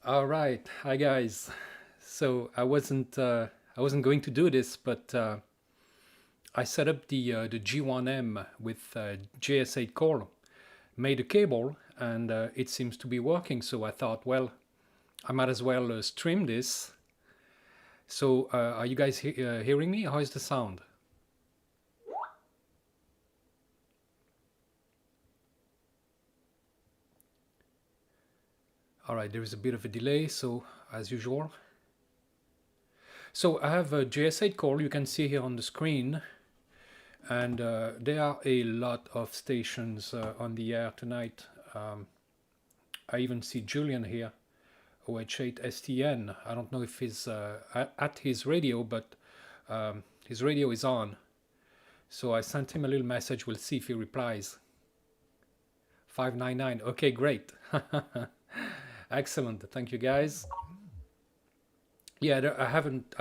All right, hi guys. So I wasn't going to do this, but I set up the G1M with JS8 core, made a cable, and it seems to be working. So I thought, well, I might as well stream this. So are you guys hearing me? How is the sound? All right, there is a bit of a delay, so as usual. So I have a JS8 core. You can see here on the screen. And there are a lot of stations on the air tonight. I even see Julian here, OH8STN. I don't know if he's at his radio, but his radio is on. So I sent him a little message. We'll see if he replies. 599. Okay, great. Excellent. Thank you, guys. Yeah, I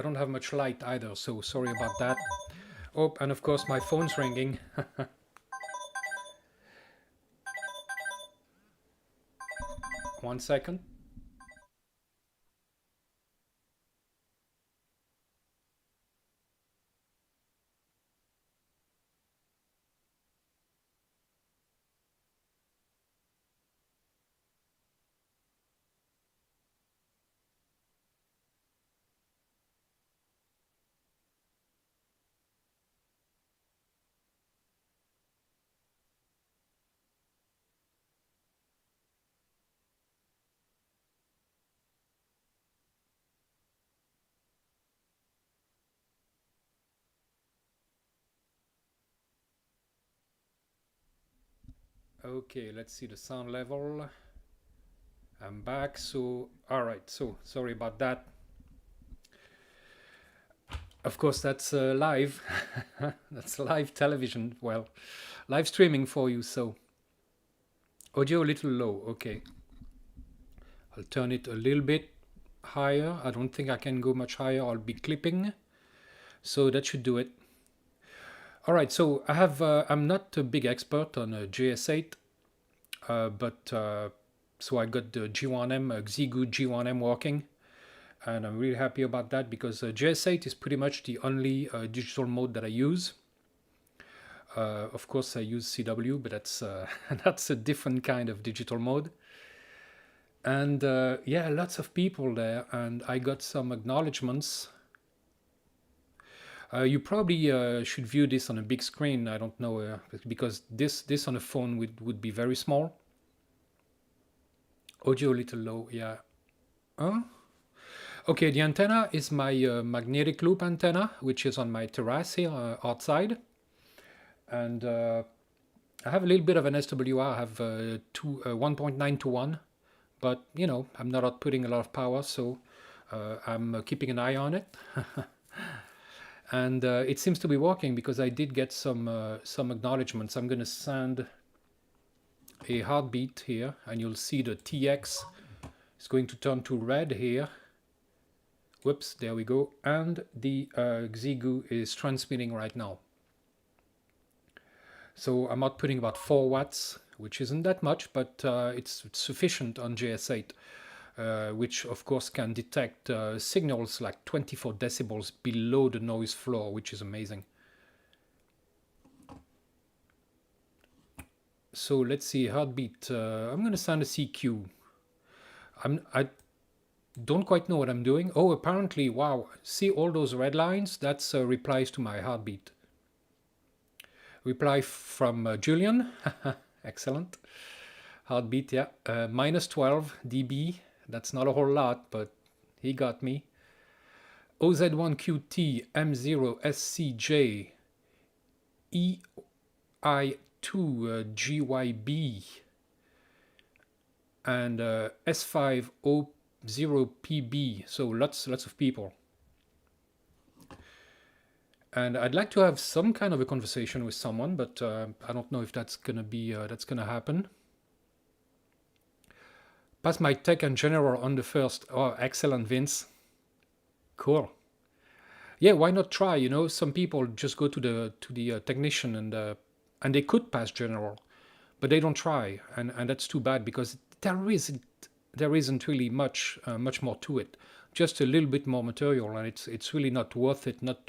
don't have much light either, so sorry about that. Oh, and of course my phone's ringing. One second. Okay, let's see the sound level. I'm back. So, all right. So, sorry about that. Of course, that's live. That's live television. Well, live streaming for you. So, audio a little low. Okay. I'll turn it a little bit higher. I don't think I can go much higher. I'll be clipping. So, that should do it. All right. So, I'm not a big expert on JS8, but so I got the G1M, Xiegu G1M working, and I'm really happy about that because JS8 is pretty much the only digital mode that I use. Of course, I use CW, but that's that's a different kind of digital mode. And yeah, lots of people there, and I got some acknowledgements. You probably should view this on a big screen. I don't know because this on a phone would be very small. Audio a little low, yeah. Huh? Okay, the antenna is my magnetic loop antenna, which is on my terrace here outside. And I have a little bit of an SWR. I have 1.9 to 1, but you know, I'm not outputting a lot of power, so I'm keeping an eye on it. And it seems to be working because I did get some acknowledgements. I'm going to send a heartbeat here, and you'll see the TX is going to turn to red here. Whoops, there we go. And the Xiegu is transmitting right now. So I'm outputting about 4 watts, which isn't that much, but it's sufficient on JS8, which of course can detect signals like 24 decibels below the noise floor, which is amazing. So let's see, heartbeat. I'm going to send a CQ. I don't quite know what I'm doing. Oh, apparently, wow. See all those red lines? That's replies to my heartbeat. Reply from Julian. Excellent. Heartbeat, yeah. Minus 12 dB. That's not a whole lot, but he got me. OZ1QT M0SCJ EI2GYB and S5O0PB. So lots of people. And I'd like to have some kind of a conversation with someone, but I don't know if that's gonna happen. Pass my tech and general on the first. Oh, excellent, Vince. Cool. Yeah, why not try? You know, some people just go to the technician and they could pass general, but they don't try, and that's too bad because there isn't there isn't really much more to it. Just a little bit more material, and it's really not worth it not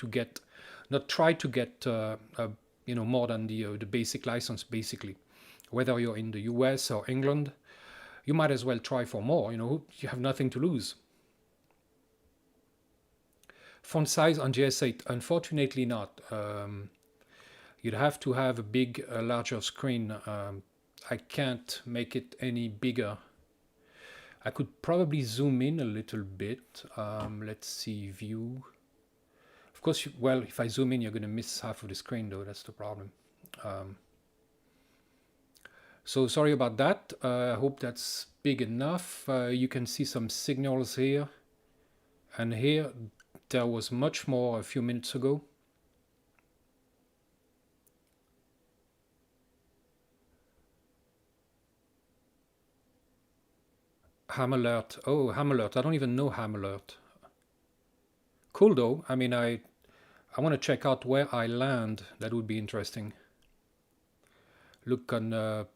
try to get more than the basic license. Basically, whether you're in the US or England, you might as well try for more. You have nothing to lose. Font size on JS8, unfortunately not. You'd have to have a big, larger screen. I can't make it any bigger. I could probably zoom in a little bit. Let's see, view. Of course, well, if I zoom in, you're going to miss half of the screen, though. That's the problem. So sorry about that. I hope that's big enough. You can see some signals here. And here, there was much more a few minutes ago. Ham alert. Oh, ham alert. I don't even know ham alert. Cool though. I mean, I want to check out where I land. That would be interesting. Look on,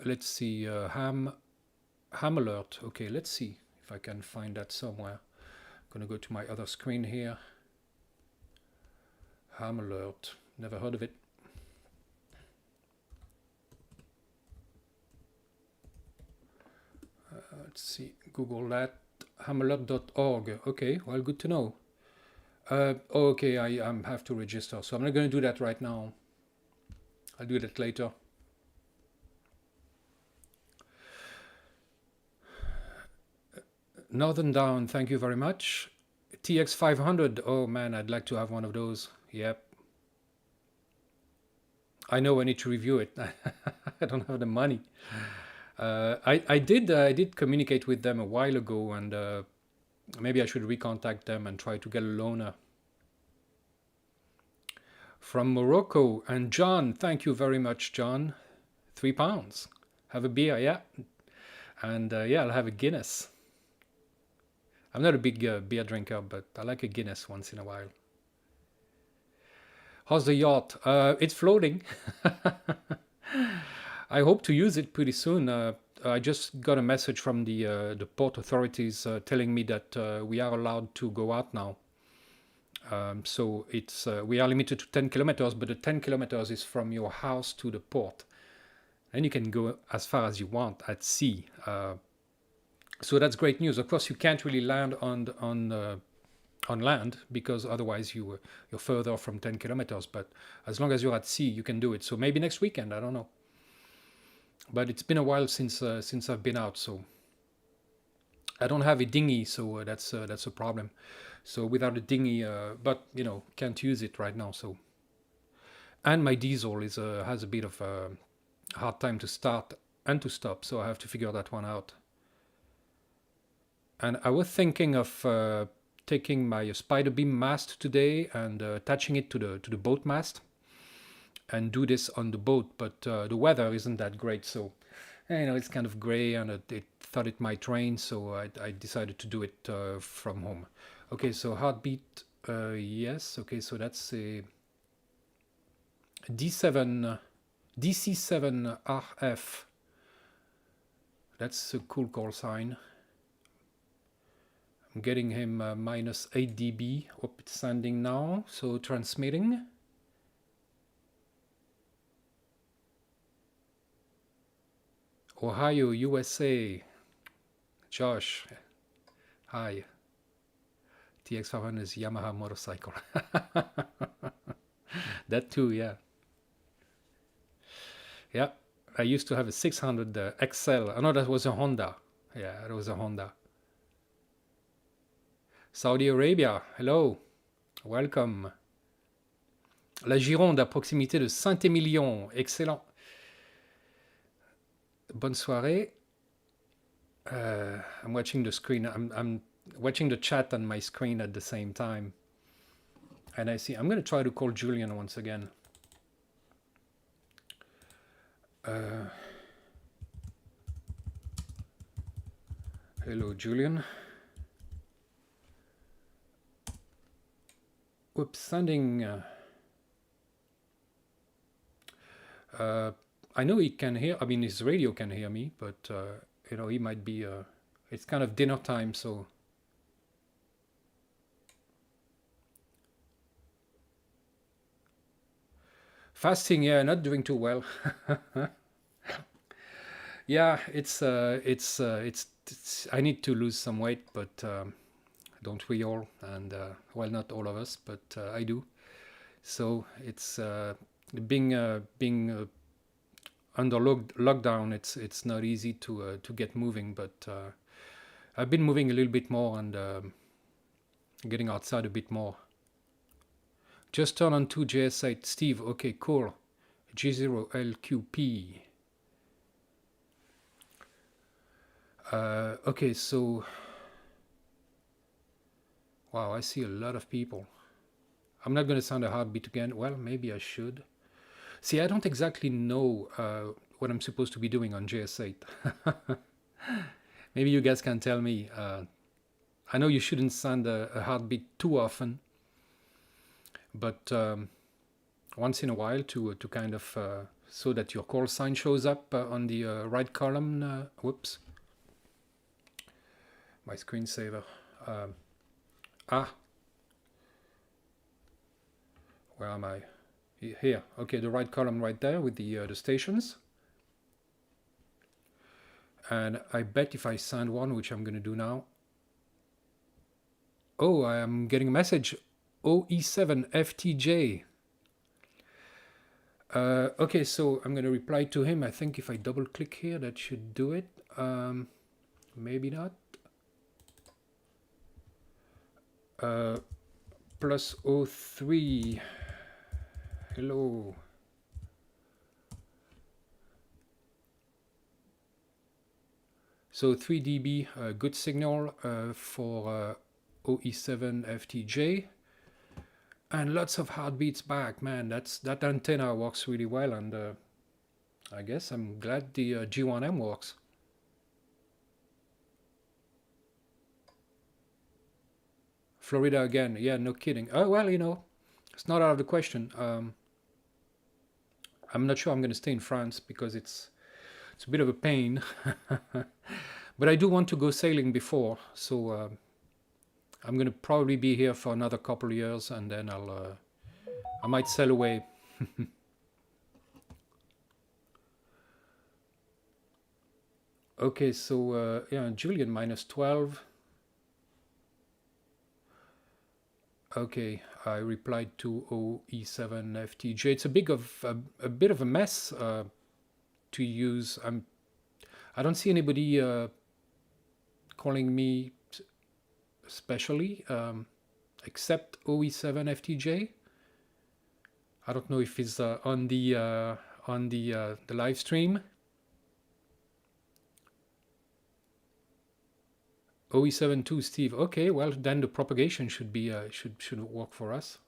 let's see, ham alert. Okay, let's see if I can find that somewhere. I'm going to go to my other screen here. Ham alert. Never heard of it. Let's see, Google that, hamalert.org. Okay, well, good to know. Okay, I have to register, so I'm not going to do that right now. I'll do that later. Northern Down, thank you very much. TX500, oh man, I'd like to have one of those. Yep. I know I need to review it. I don't have the money. I did communicate with them a while ago, and maybe I should recontact them and try to get a loaner. From Morocco, and John, thank you very much, John. £3. Have a beer, yeah. And yeah, I'll have a Guinness. I'm not a big beer drinker, but I like a Guinness once in a while. How's the yacht? It's floating. I hope to use it pretty soon. I just got a message from the port authorities telling me that we are allowed to go out now. So it's we are limited to 10 kilometers, but the 10 kilometers is from your house to the port. And you can go as far as you want at sea. So that's great news. Of course, you can't really land on land, because otherwise you're further from 10 kilometers. But as long as you're at sea, you can do it. So maybe next weekend, I don't know. But it's been a while since I've been out, so I don't have a dinghy, so that's a problem. So without a dinghy, but can't use it right now. So, and my diesel has a bit of a hard time to start and to stop, so I have to figure that one out. And I was thinking of taking my spider beam mast today and attaching it to the boat mast, and do this on the boat, but the weather isn't that great, so it's kind of gray, and it thought it might rain, so I decided to do it from home. Okay, so heartbeat, yes. Okay, so that's a DC7 RF. That's a cool call sign. I'm getting him minus 8 dB. Oh, it's sending now, so transmitting. Ohio, USA. Josh, hi. TX500 is Yamaha motorcycle. That too, yeah. Yeah, I used to have a 600 XL. Oh no, that was a Honda. Yeah, that was a Honda. Saudi Arabia, hello, welcome. La Gironde, à proximité de Saint-Émilion, excellent. Bonne soirée. I'm watching the screen. I'm watching the chat on my screen at the same time. And I see, I'm going to try to call Julian once again. Hello, Julian. Oops, sending. I know he can hear. I mean, his radio can hear me, but he might be It's kind of dinner time, so fasting. Yeah, not doing too well. Yeah, it's I need to lose some weight, but don't we all? And well, not all of us, but I do. So it's being under lockdown. It's not easy to get moving, but I've been moving a little bit more and getting outside a bit more. Just turn on 2 JS8. Steve, okay, cool. G0LQP. Okay, so wow, I see a lot of people. I'm not going to sound a heartbeat again. Well, maybe I should. See, I don't exactly know what I'm supposed to be doing on JS8. Maybe you guys can tell me. I know you shouldn't sound a heartbeat too often, but once in a while to kind of so that your call sign shows up on the right column. Whoops. My screensaver. Where am I? Here. Okay, the right column right there with the stations. And I bet if I send one, which I'm going to do now. Oh, I am getting a message. OE7 FTJ. Okay, so I'm going to reply to him. I think if I double click here, that should do it. Maybe not. Plus 03. Hello. So 3 dB, good signal for OE7 FTJ. And lots of heartbeats back, man. That antenna works really well, and I guess I'm glad the G1M works. Florida again, yeah, no kidding. Oh well, you know, it's not out of the question. I'm not sure I'm going to stay in France because it's a bit of a pain. But I do want to go sailing before, so I'm going to probably be here for another couple of years, and then I might sail away. Okay, so yeah, Julian -12. Okay, I replied to OE7 FTJ. It's a bit of a mess to use. I don't see anybody calling me especially except OE7 FTJ. I don't know if it's on the live stream. OE7 Steve. Okay, well then the propagation should be should work for us.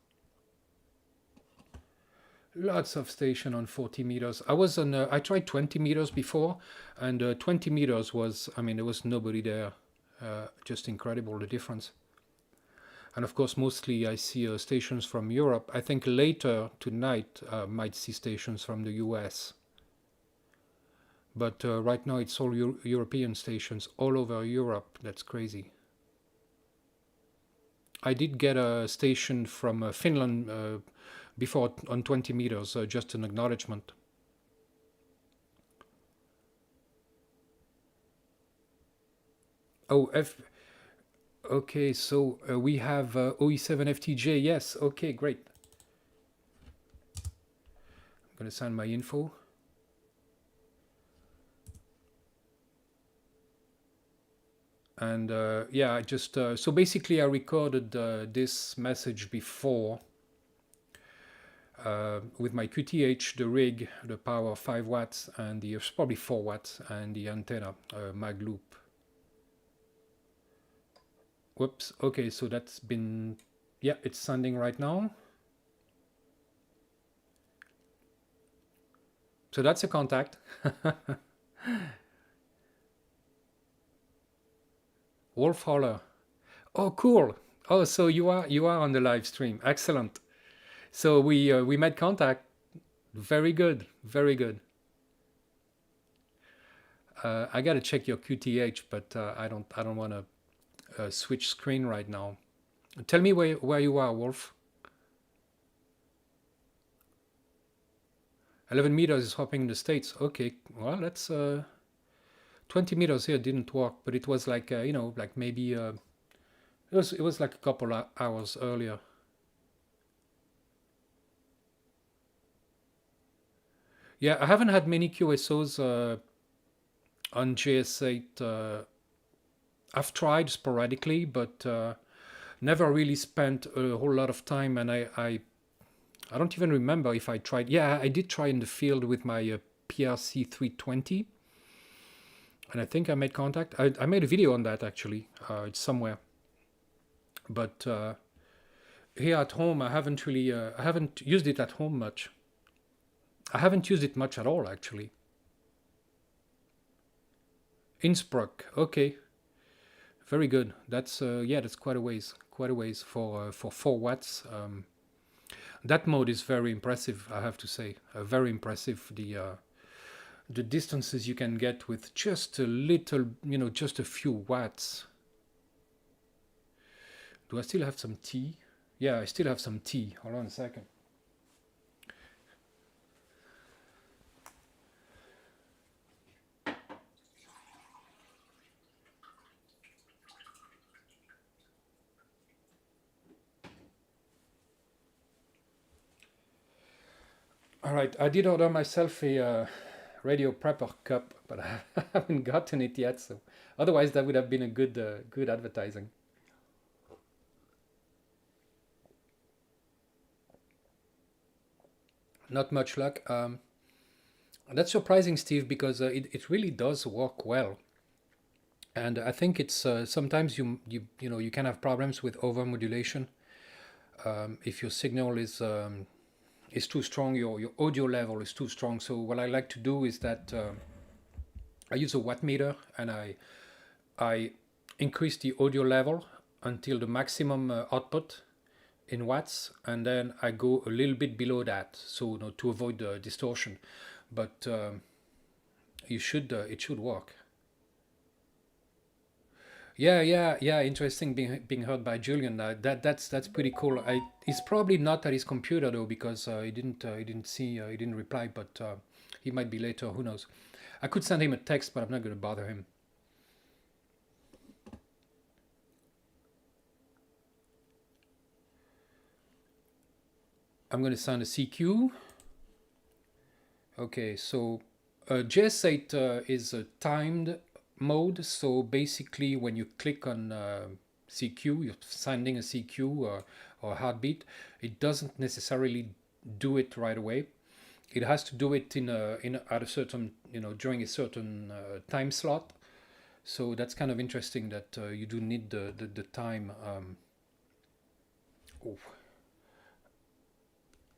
Lots of station on 40 meters. I was on. I tried 20 meters before, and 20 meters was. I mean, there was nobody there. Just incredible the difference. And of course, mostly I see stations from Europe. I think later tonight might see stations from the US. But right now it's all European stations all over Europe. That's crazy. I did get a station from Finland before on 20 meters, just an acknowledgement. Oh, okay, so we have OE7 FTJ. Yes, okay, great. I'm going to send my info. And yeah, I just so basically I recorded this message before with my QTH, the rig, the power 5 watts, and the probably 4 watts, and the antenna mag loop. Whoops. Okay, so that's been, yeah, it's sending right now. So that's a contact. Wolf Holler. Oh, cool. Oh, so you are on the live stream. Excellent. So we made contact. Very good. Very good. I gotta check your QTH, but I don't want to switch screen right now. Tell me where you are, Wolf. 11 meters is hopping in the States. Okay, well, that's 20 meters here didn't work, but it was like you know, like maybe it was like a couple of hours earlier. Yeah, I haven't had many QSOs on JS8. I've tried sporadically, but never really spent a whole lot of time. And I don't even remember if I tried. Yeah, I did try in the field with my PRC 320. And I think I made contact. I made a video on that actually. It's somewhere. But here at home, I haven't really, I haven't used it at home much. I haven't used it much at all actually. Innsbruck, okay. Very good. That's yeah, that's quite a ways for 4 watts. That mode is very impressive, I have to say. Very impressive. The distances you can get with just a little, you know, just a few watts. Do I still have some tea? Yeah, I still have some tea. Hold on a second. All right, I did order myself a radio prepper cup, but I haven't gotten it yet. So otherwise, that would have been a good advertising. Not much luck. That's surprising, Steve, because it really does work well. And I think it's sometimes you know you can have problems with overmodulation if your signal is too strong, your audio level is too strong. So what I like to do is that I use a watt meter and I increase the audio level until the maximum output in watts, and then I go a little bit below that, so you know, to avoid distortion. But it should work. Yeah. Interesting being heard by Julian. That's pretty cool. He's probably not at his computer though, because he didn't reply. But he might be later. Who knows? I could send him a text, but I'm not going to bother him. I'm going to send a CQ. Okay, so JS8 is a timed mode. So basically, when you click on CQ, you're sending a CQ or heartbeat. It doesn't necessarily do it right away. It has to do it at a certain, you know, during a certain time slot. So that's kind of interesting that you do need the time.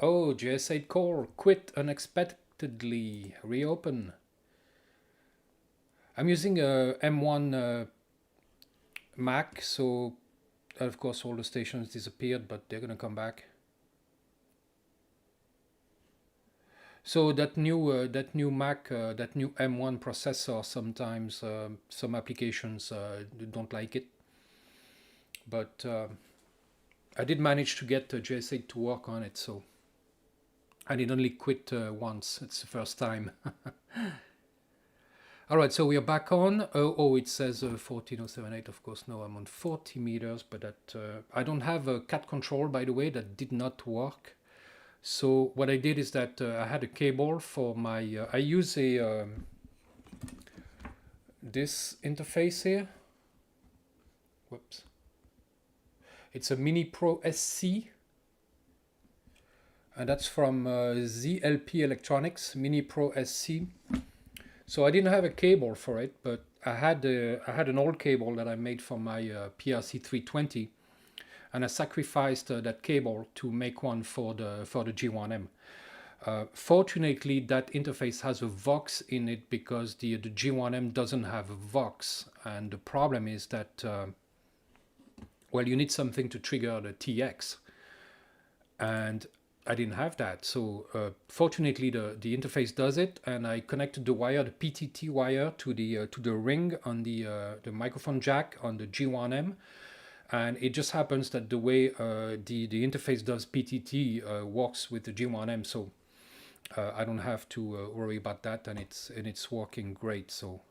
Oh, JS8 core quit unexpectedly. Reopen. I'm using a M1 Mac, so of course all the stations disappeared, but they're gonna come back. So that new Mac, that new M1 processor, sometimes some applications don't like it, but I did manage to get JS8 to work on it, so and it only quit once. It's the first time. All right, so we are back on. Oh, it says 14078. Of course, no, I'm on 40 meters, but that I don't have a cat control, by the way. That did not work. So what I did is that I had a cable for my. I use a this interface here. Whoops. It's a MiniProSC, and that's from ZLP Electronics, MiniProSC. So I didn't have a cable for it, but I had an old cable that I made for my PRC 320, and I sacrificed that cable to make one for the G1M. Fortunately, that interface has a Vox in it because the G1M doesn't have a Vox, and the problem is that well, you need something to trigger the TX, and I didn't have that. So fortunately, the interface does it, and I connected the wire, the PTT wire, to the ring on the microphone jack on the G1M, and it just happens that the way the interface does PTT works with the G1M, so I don't have to worry about that, and it's working great. So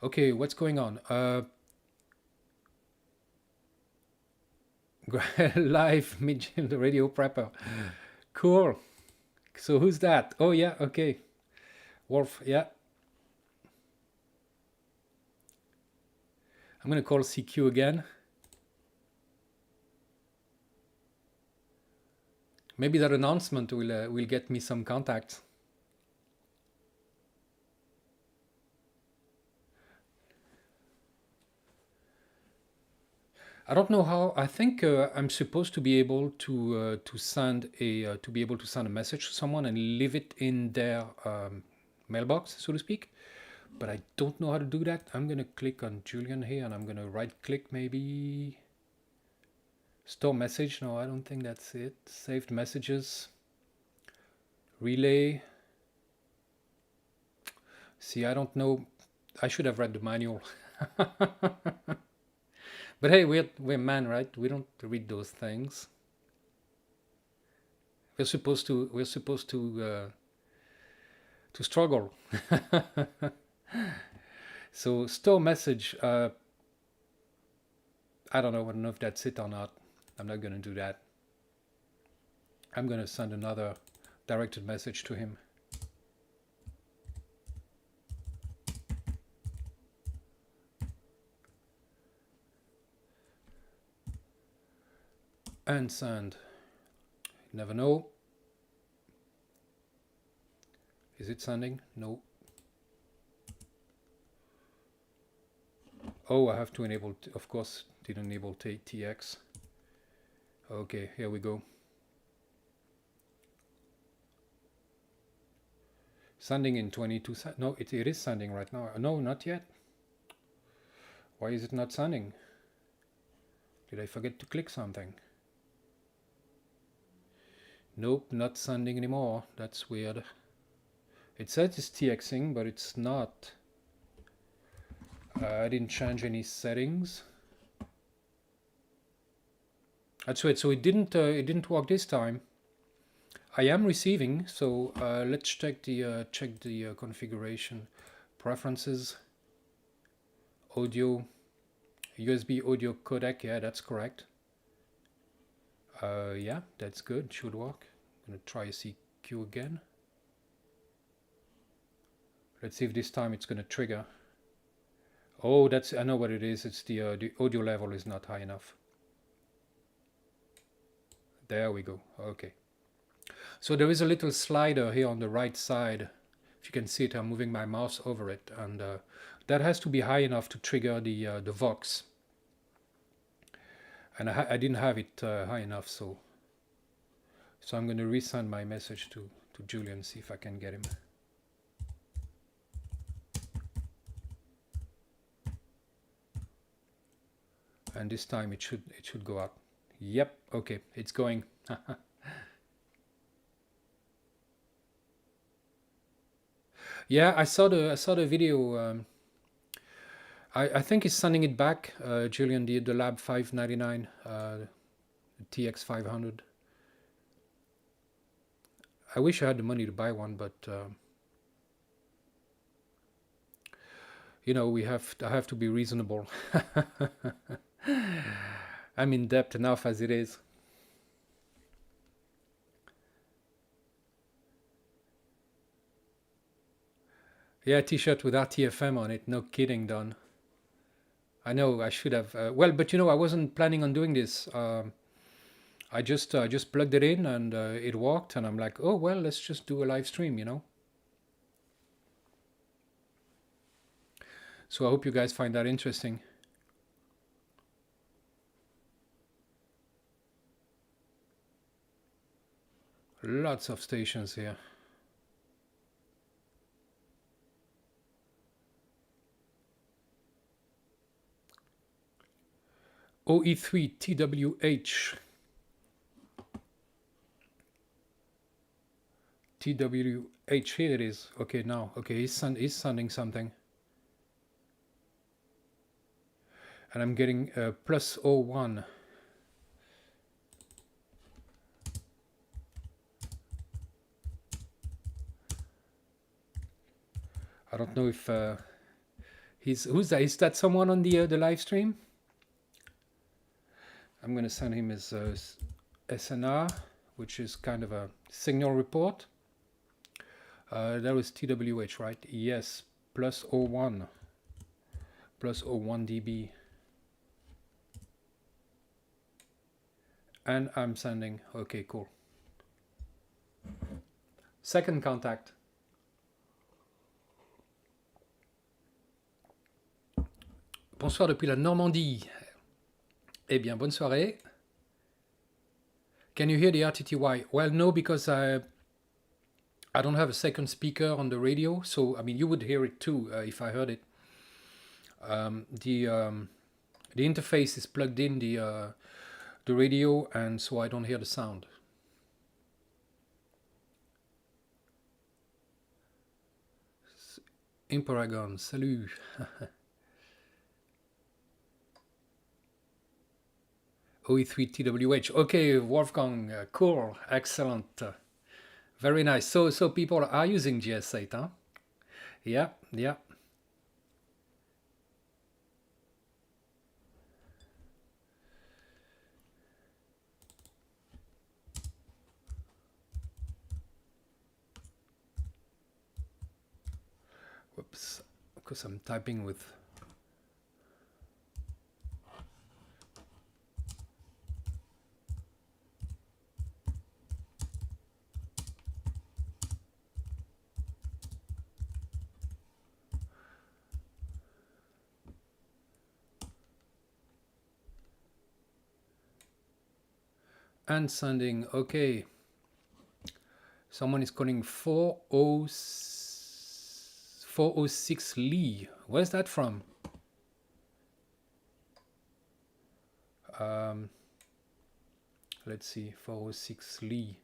okay, what's going on? Live the radio prepper. Cool. So who's that? Oh yeah, okay. Wolf, yeah. I'm gonna call CQ again. Maybe that announcement will get me some contacts. I don't know how. I think I'm supposed to be able to send a message to someone and leave it in their mailbox, so to speak. But I don't know how to do that. I'm gonna click on Julian here, and I'm gonna right-click maybe. Store message. No, I don't think that's it. Saved messages. Relay. See, I don't know. I should have read the manual. But hey, we're men, right? We don't read those things. We're supposed to struggle. So store message. I don't know if that's it or not. I'm not gonna do that. I'm gonna send another directed message to him. And send. Never know. Is it sending? No. Oh, I have to enable, of course, didn't enable TX. Okay, here we go. Sending in 22 seconds. No, it is sending right now. No, not yet. Why is it not sending? Did I forget to click something? Nope, not sending anymore. That's weird. It says it's TXing, but it's not. I didn't change any settings. That's weird. So it didn't work this time. I am receiving, so let's check the configuration. Preferences, audio, USB audio codec. Yeah, that's correct. Yeah, that's good. Should work. I'm gonna try CQ again. Let's see if this time it's gonna trigger. Oh, I know what it is. It's the audio level is not high enough. There we go. Okay. So there is a little slider here on the right side. If you can see it, I'm moving my mouse over it, and that has to be high enough to trigger the Vox. And I didn't have it high enough, so I'm going to resend my message to Julian, see if I can get him. And this time it should go up. Yep, okay, it's going. Yeah, I saw the video. I think he's sending it back, Julian, the Lab 599, TX 500. I wish I had the money to buy one, but you know, I have to be reasonable. I'm in debt enough as it is. Yeah, t-shirt with RTFM on it. No kidding, Don. I know I should have. Well, but you know, I wasn't planning on doing this. I just plugged it in and it worked, and I'm like, oh well, let's just do a live stream, you know. So I hope you guys find that interesting. Lots of stations here. OE3 TWH. TWH, here it is. Okay, now, okay, he's sending something. And I'm getting plus 01. I don't know if who's that? Is that someone on the live stream? I'm going to send him his SNR, which is kind of a signal report. That was TWH, right? Yes, plus 01. Plus 01 dB. And I'm sending. Okay, cool. Second contact. Bonsoir depuis la Normandie. Eh bien, bonne soirée. Can you hear the RTTY? Well, no, because I don't have a second speaker on the radio. So, I mean, you would hear it too if I heard it. The interface is plugged in the radio, and so I don't hear the sound. Imparagon, salut. OE3 TWH. Okay, Wolfgang, cool, excellent, very nice. So people are using JS8, huh? Yeah, yeah. Whoops, because I'm typing with. And sending, okay. Someone is calling 406 Lee. Where's that from? Let's see, 406 Lee.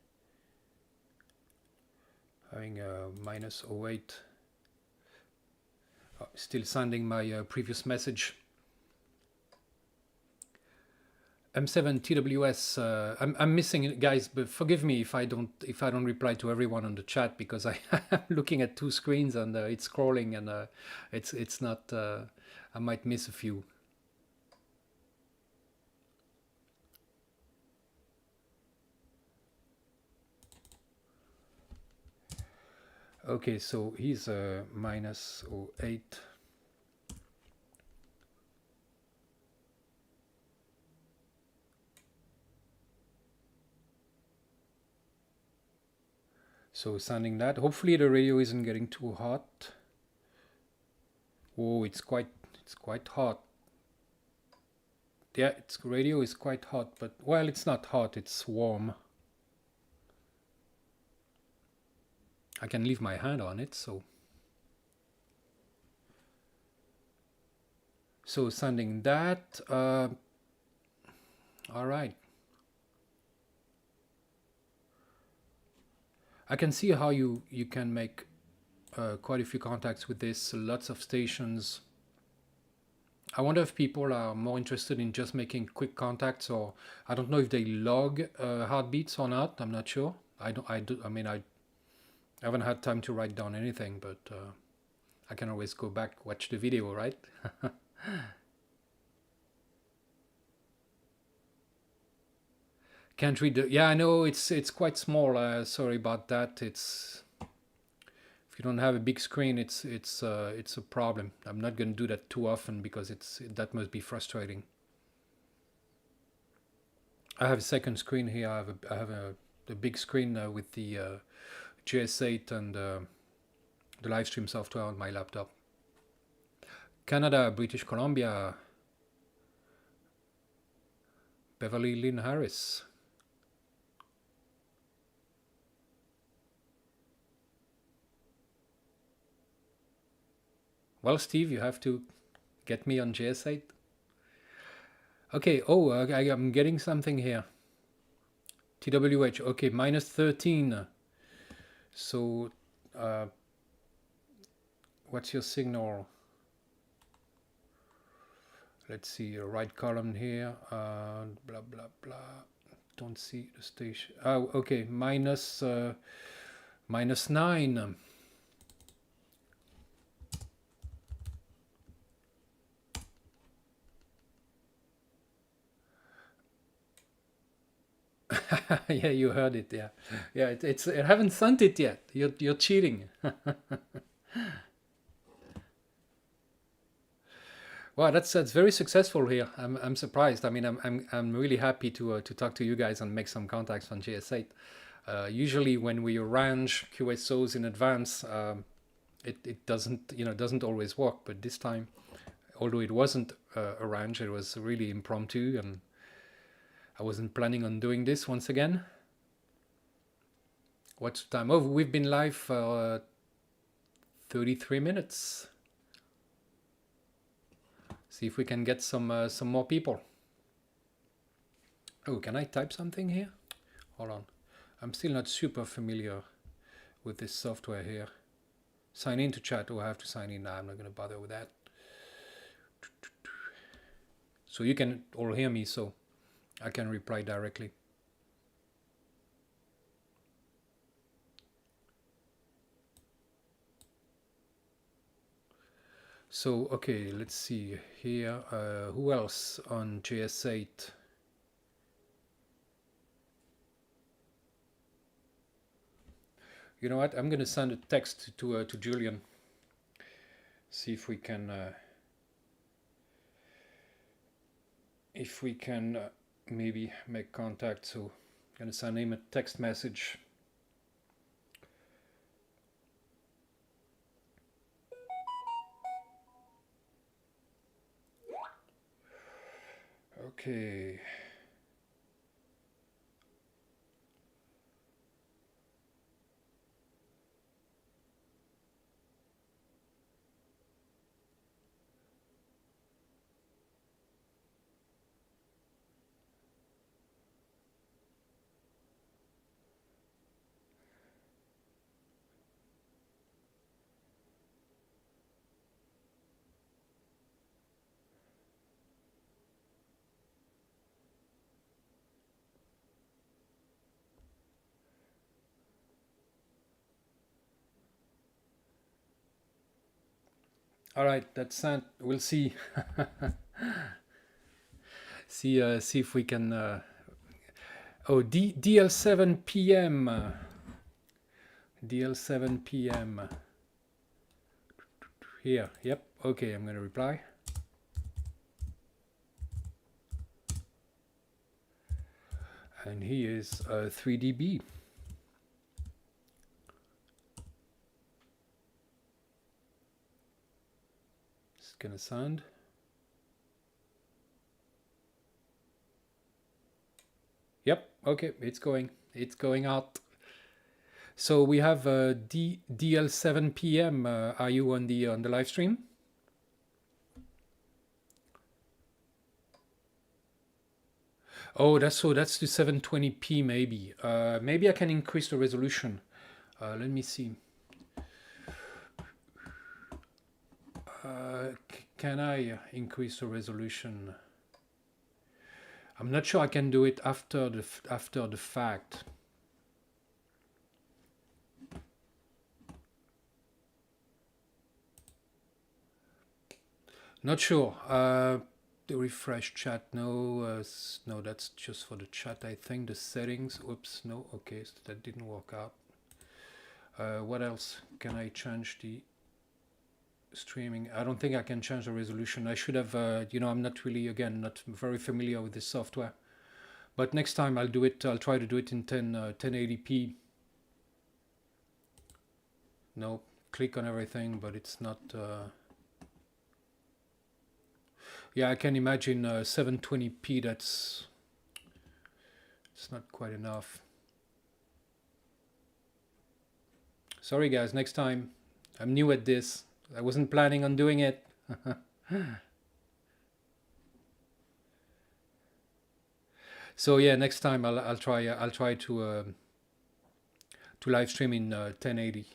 Having a minus 08. Oh, still sending my previous message. M7 TWS. I'm missing it, guys. But forgive me if I don't reply to everyone on the chat, because I'm looking at two screens and it's scrolling, and it's not. I might miss a few. Okay, so he's minus 08. So sending that. Hopefully the radio isn't getting too hot. Oh, it's quite hot. Yeah, radio is quite hot, but well, it's not hot, it's warm. I can leave my hand on it, so sending that. All right. I can see how you can make quite a few contacts with this, lots of stations. I wonder if people are more interested in just making quick contacts, or I don't know if they log heartbeats or not. I'm not sure. I mean, I haven't had time to write down anything, but I can always go back, watch the video, right? Can't read the. Yeah, I know it's quite small. Sorry about that. If you don't have a big screen, it's a problem. I'm not going to do that too often, because that must be frustrating. I have a second screen here. I have a big screen with the JS8 and the live stream software on my laptop. Canada, British Columbia, Beverly Lynn Harris. Well, Steve, you have to get me on JS8. Okay, oh, I'm getting something here. TWH, okay, minus 13. So what's your signal? Let's see, a right column here, blah blah blah. Don't see the station. Oh, okay, minus 9. Yeah, you heard it. Yeah, yeah. I haven't sent it yet. You're cheating. Wow, that's very successful here. I'm surprised. I mean, I'm really happy to talk to you guys and make some contacts on JS8. Usually, when we arrange QSOs in advance, it doesn't always work. But this time, although it wasn't arranged, it was really impromptu, and I wasn't planning on doing this once again. What's the time? Oh, we've been live for 33 minutes. See if we can get some more people. Oh, can I type something here? Hold on. I'm still not super familiar with this software here. Sign in to chat. Oh, I have to sign in. Nah, I'm not going to bother with that. So you can all hear me, so I can reply directly. So, okay, let's see here. Who else on JS8? You know what? I'm going to send a text to Julian. See if we can maybe make contact. So I'm going to send him a text message. Okay. All right, that's sent. We'll see. see if we can. Oh, DL7 PM. DL7 PM. Here. Yep. Okay, I'm gonna reply. And he is 3dB. It's gonna sound. Yep. Okay, it's going out. So we have DL7 PM. Are you on the live stream? Oh, that's the 720p maybe. Maybe I can increase the resolution. Let me see. Can I increase the resolution? I'm not sure I can do it after the fact. Not sure. The refresh chat, no, no, that's just for the chat, I think. The settings, oops, no, okay, so that didn't work out. What else? Can I change the streaming? I don't think I can change the resolution. I should have, I'm not really, again, not very familiar with this software. But next time I'll do it, I'll try to do it in 1080p. No, click on everything, but it's not... Yeah, I can imagine 720p, it's not quite enough. Sorry guys, next time. I'm new at this. I wasn't planning on doing it. So yeah, next time I'll try to to live stream in 1080.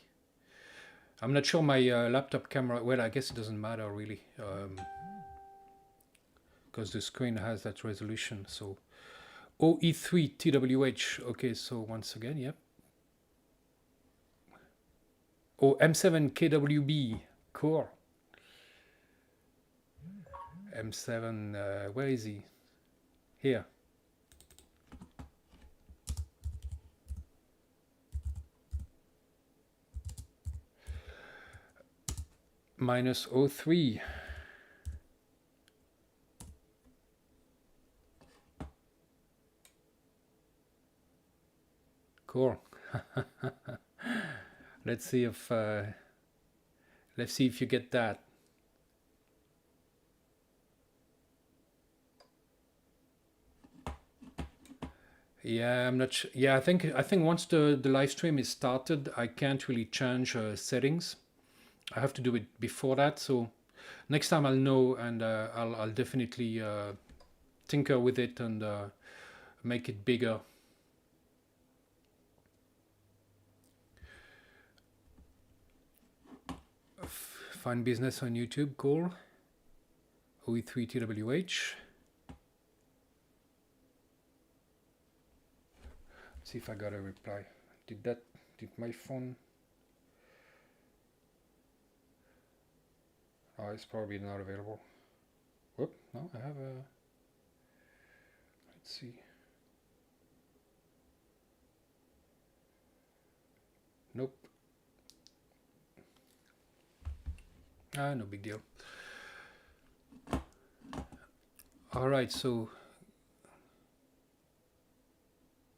I'm not sure my laptop camera, well, I guess it doesn't matter really, because the screen has that resolution. So OE3 TWH, okay, so once again, yep. Oh, M7 KWB, cool. M7, where is he? Here. Minus 03. Cool. Let's see if you get that. Yeah, I'm not sure. Yeah, I think once the live stream is started, I can't really change settings. I have to do it before that. So next time I'll know, and I'll definitely tinker with it and make it bigger. Find business on YouTube, cool. OE3TWH. See if I got a reply. Did my phone? Oh, it's probably not available. Whoop, no, I have a, let's see. Nope. Ah, no big deal. All right, so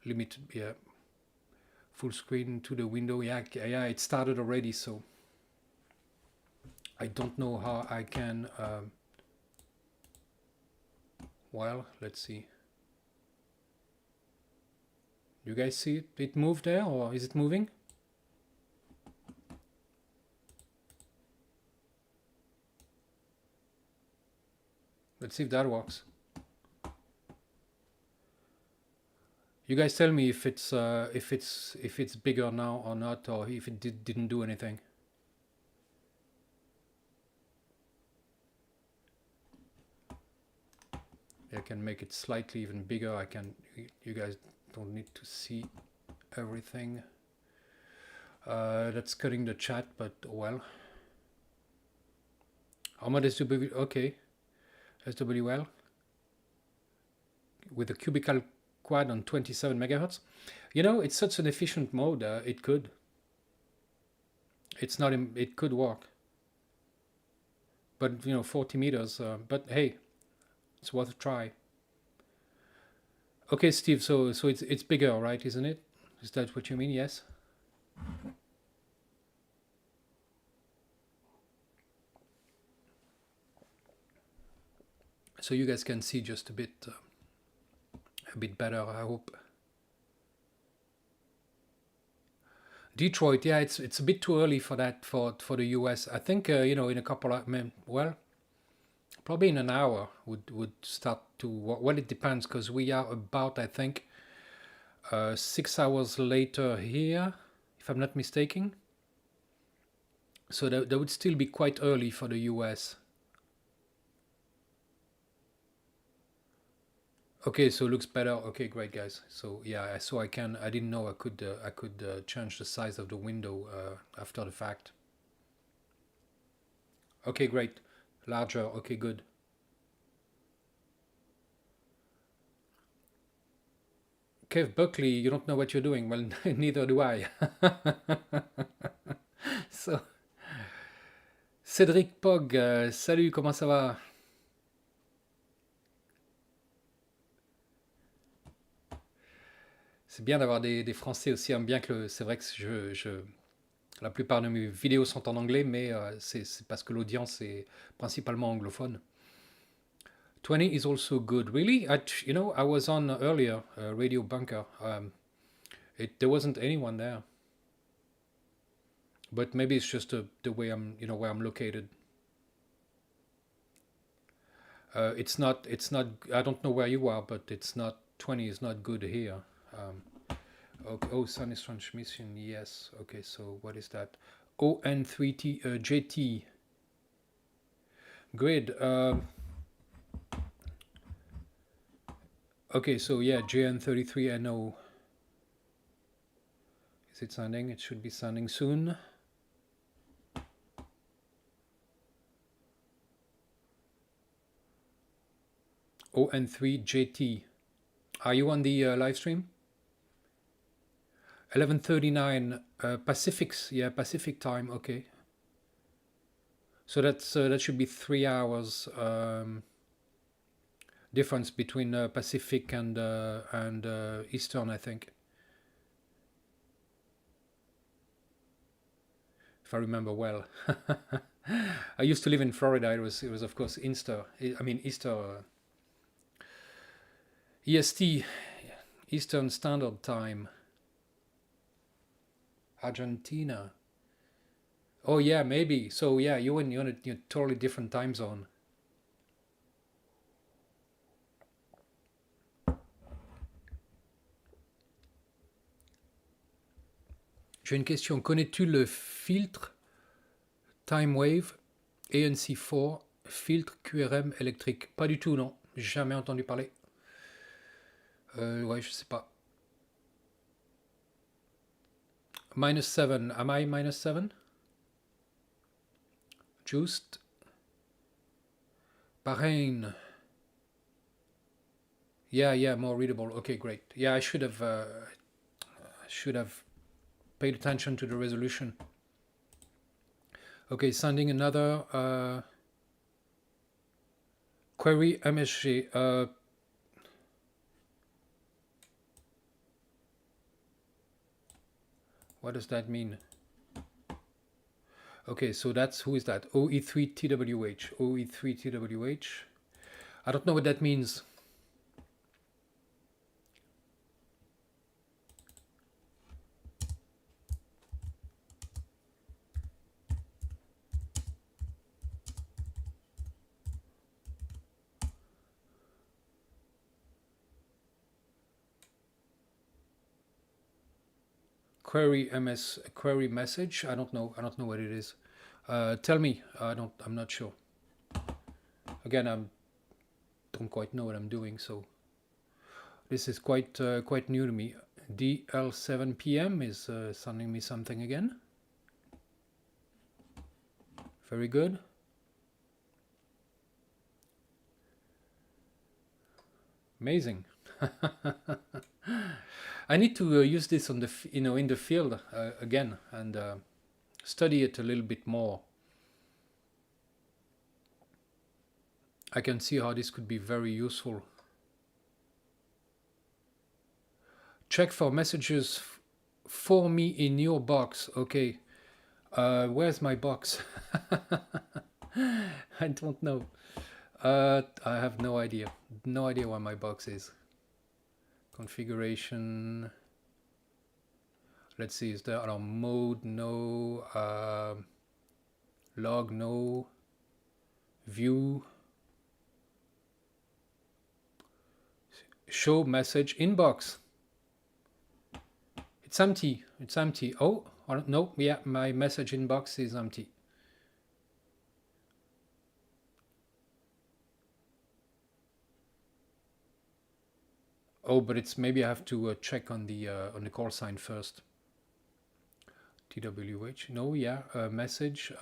limit, yeah, full screen to the window. Yeah, it started already, so I don't know how I can. Well, let's see. You guys see it? It moved there, or is it moving? Let's see if that works. You guys tell me if it's bigger now or not, or if it didn't do anything. I can make it slightly even bigger. I can. You guys don't need to see everything. That's cutting the chat, but well. How much SW? Okay, SWL with a cubical quad on 27 megahertz. You know, it's such an efficient mode. It could. It's not. It could work. But you know, 40 meters. But hey, it's worth a try. Okay, Steve. So it's bigger, right? Isn't it? Is that what you mean? Yes. So you guys can see just a bit better, I hope. Detroit, yeah, it's a bit too early for that for the US. I think you know, in a couple of probably in an hour would start to. Well, it depends, because we are about, I think, 6 hours later here, if I'm not mistaken. So that would still be quite early for the US. Okay, so it looks better. Okay, great, guys. So yeah, so I didn't know I could change the size of the window after the fact. Okay, great. Larger. Okay, good. Kev Buckley, you don't know what you're doing. Well, neither do I. So, Cédric Pog, salut, comment ça va? C'est bien d'avoir des Français aussi, hein, bien que c'est vrai que la plupart de mes vidéos sont en anglais, mais c'est parce que l'audience est principalement anglophone. 20 is also good. Really? You know, I was on earlier, Radio Bunker. There wasn't anyone there. But maybe it's just the way where I'm located. It's not, I don't know where you are, but it's not, 20 is not good here. Okay. Oh, sun is transmission. Yes. Okay. So what is that? ON3T JT grid. Okay. So yeah, JN33NO. Is it sounding? It should be sounding soon. ON3JT. Are you on the live stream? 11:39 Pacific's, yeah, Pacific time. Okay, so that's that should be 3 hours difference between Pacific and Eastern, I think, if I remember well. I used to live in Florida. It was of course Easter. I mean Easter. EST, Eastern Standard Time. Argentina. Oh yeah, maybe. So yeah, you're in a totally different time zone. J'ai une question. Connais-tu le filtre Time Wave ANC4 filtre QRM électrique? Pas du tout, non. Jamais entendu parler. Ouais, je sais pas. -7. Am I -7? Just. Bahrain. Yeah, more readable. Okay, great. Yeah, I should have paid attention to the resolution. Okay, sending another query MSG. What does that mean? Okay, so that's, who is that? OE3TWH. OE3TWH. I don't know what that means. Query message. I don't know what it is. Tell me. I'm not sure. Again, I don't quite know what I'm doing, so this is quite new to me. DL7 PM is sending me something again. Very good. Amazing. I need to use this on the in the field again and study it a little bit more. I can see how this could be very useful. Check for messages for me in your box. Okay, where's my box? I don't know. I have no idea. No idea where my box is. Configuration. Let's see, is there mode? No. Log? No. View. Show message inbox. It's empty. It's empty. Oh, no. Yeah, my message inbox is empty. Oh, but it's, maybe I have to check on the call sign first. TWH. No, yeah, message.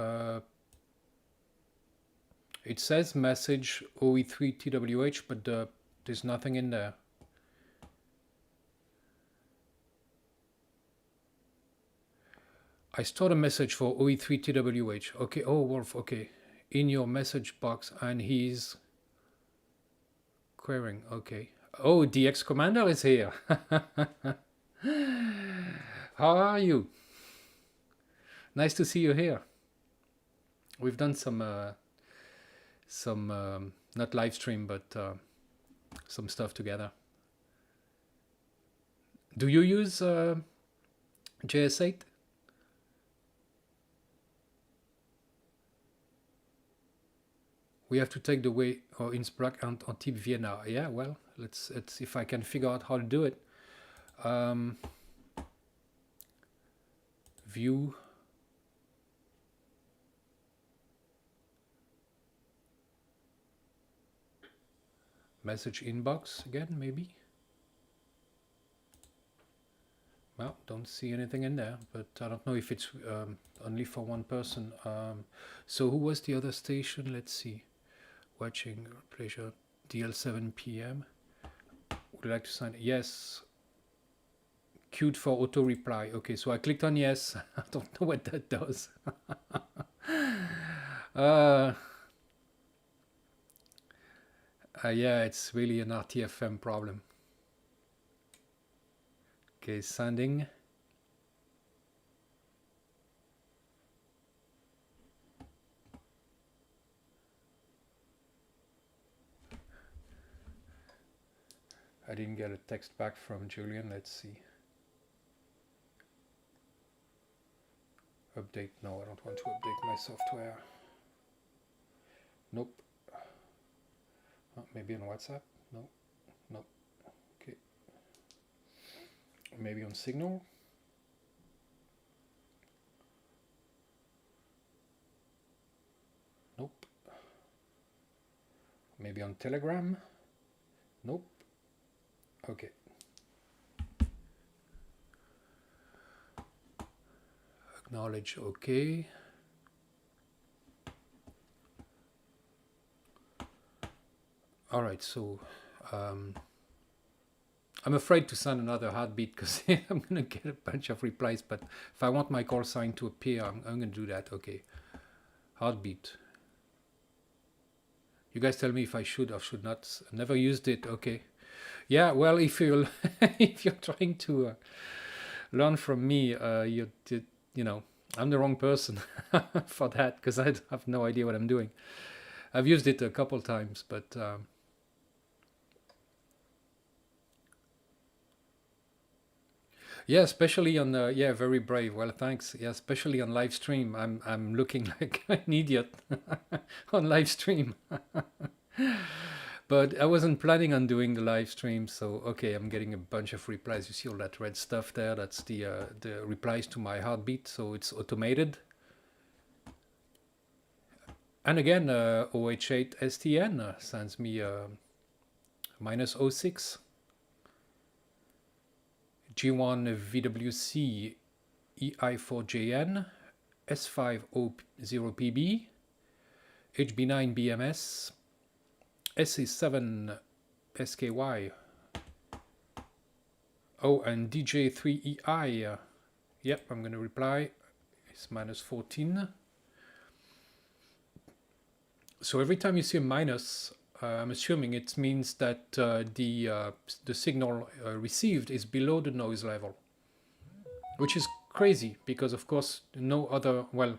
It says message OE3 TWH, but there's nothing in there. I stored a message for OE3 TWH. Okay, oh, Wolf, okay. In your message box, and he's querying. Okay. Oh, DX Commander is here. How are you? Nice to see you here. We've done some not live stream, but some stuff together. Do you use JS8? We have to take the way or Innsbruck and Antibes Vienna. Yeah, well, let's if I can figure out how to do it. view. Message inbox again, maybe. Well, don't see anything in there, but I don't know if it's only for one person. So who was the other station? Let's see. Watching pleasure DL7 PM. Would you like to sign? Yes. Queued for auto reply. Okay, so I clicked on yes. I don't know what that does. Yeah, it's really an RTFM problem. Okay, sending. I didn't get a text back from Julian. Let's see. Update. No, I don't want to update my software. Nope. Maybe on WhatsApp? No. No. Okay. Maybe on Signal? Nope. Maybe on Telegram? Nope. Okay. Acknowledge, okay. All right, so I'm afraid to send another heartbeat because I'm going to get a bunch of replies, but if I want my call sign to appear, I'm going to do that. Okay, heartbeat. You guys tell me if I should or should not. Never used it. Okay. Yeah, well, if you're if you're trying to learn from me, you know, I'm the wrong person for that because I have no idea what I'm doing. I've used it a couple times, but yeah, especially on yeah, very brave. Well, thanks. Yeah, especially on live stream. I'm looking like an idiot on live stream. But I wasn't planning on doing the live stream, so okay, I'm getting a bunch of replies. You see all that red stuff there? That's the replies to my heartbeat, so it's automated. And again, OH8 STN sends me -06. G1 VWC EI4JN S5O0PB HB9 BMS SE7 SKY. Oh, and DJ3EI. Yep, I'm going to reply. It's -14. So every time you see a minus, I'm assuming it means that the signal received is below the noise level, which is crazy because, of course, no other, well,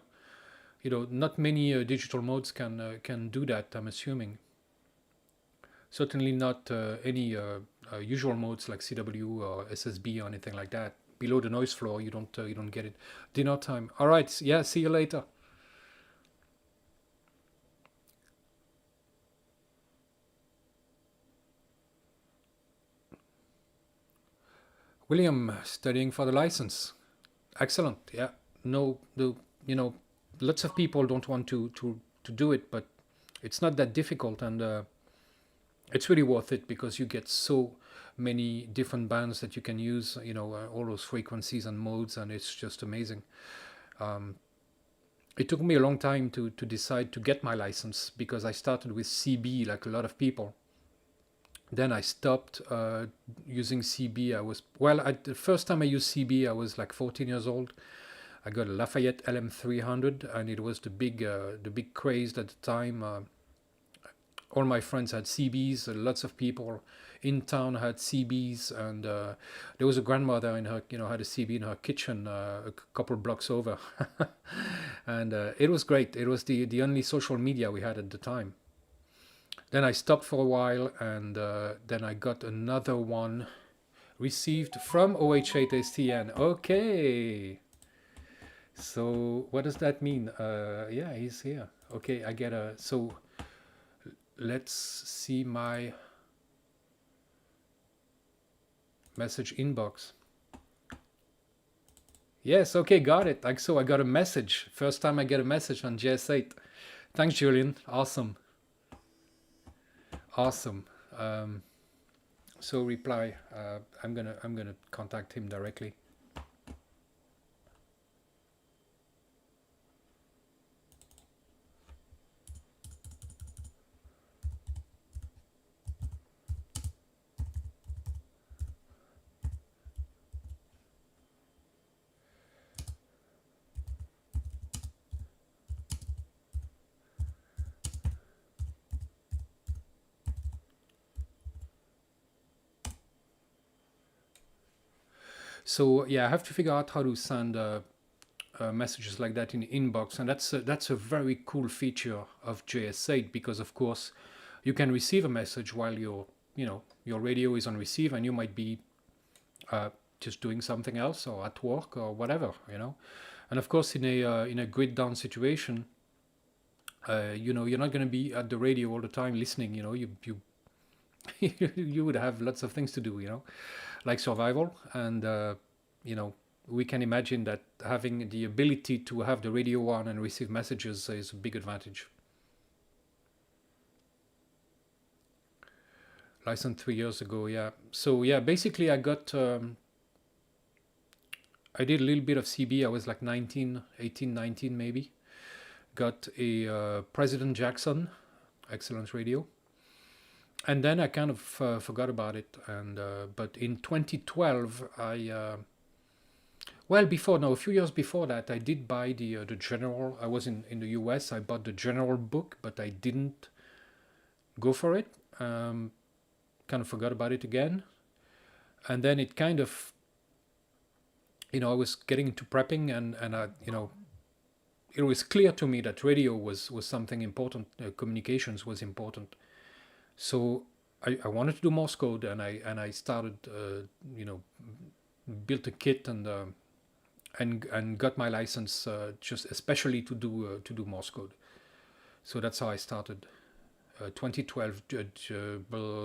you know, not many digital modes can do that, I'm assuming. Certainly not any usual modes like CW or SSB or anything like that. Below the noise floor, you don't get it. Dinner time. All right. Yeah. See you later. William, studying for the license. Excellent. Yeah. No. You know, lots of people don't want to do it, but it's not that difficult, and it's really worth it because you get so many different bands that you can use, you know, all those frequencies and modes, and it's just amazing. It took me a long time to decide to get my license because I started with CB like a lot of people. Then I stopped using CB. The first time I used CB, I was like 14 years old. I got a Lafayette LM300, and it was the big craze at the time. All my friends had CBs. Lots of people in town had CBs, and there was a grandmother in her, you know, had a CB in her kitchen a couple blocks over, and it was great. It was the only social media we had at the time. Then I stopped for a while, and then I got another one received from OH8 STN. Okay. So what does that mean? Yeah, he's here. Okay, I get a, so let's see my message inbox. Yes, okay, got it. Like so, I got a message. First time I get a message on JS8. Thanks, Julian. Awesome, awesome. Um, so reply. I'm gonna contact him directly. So yeah, I have to figure out how to send messages like that in inbox, and that's a very cool feature of JS8 because of course you can receive a message while your radio is on receive, and you might be just doing something else or at work or whatever, And of course, in a grid down situation, you're not going to be at the radio all the time listening. You you would have lots of things to do, like survival, and we can imagine that having the ability to have the radio on and receive messages is a big advantage. Licensed 3 years ago, yeah. So yeah, basically I got I did a little bit of CB. I was like 18, 19 maybe. Got a President Jackson, excellent radio. And then I kind of forgot about it. And but in 2012, a few years before that, I did buy the general. I was in the US. I bought the general book, but I didn't go for it. Kind of forgot about it again. And then it kind of, I was getting into prepping, and I, it was clear to me that radio was something important. Communications was important. So I wanted to do Morse code, and I started, built a kit and got my license just especially to do Morse code. So that's how I started. 2012,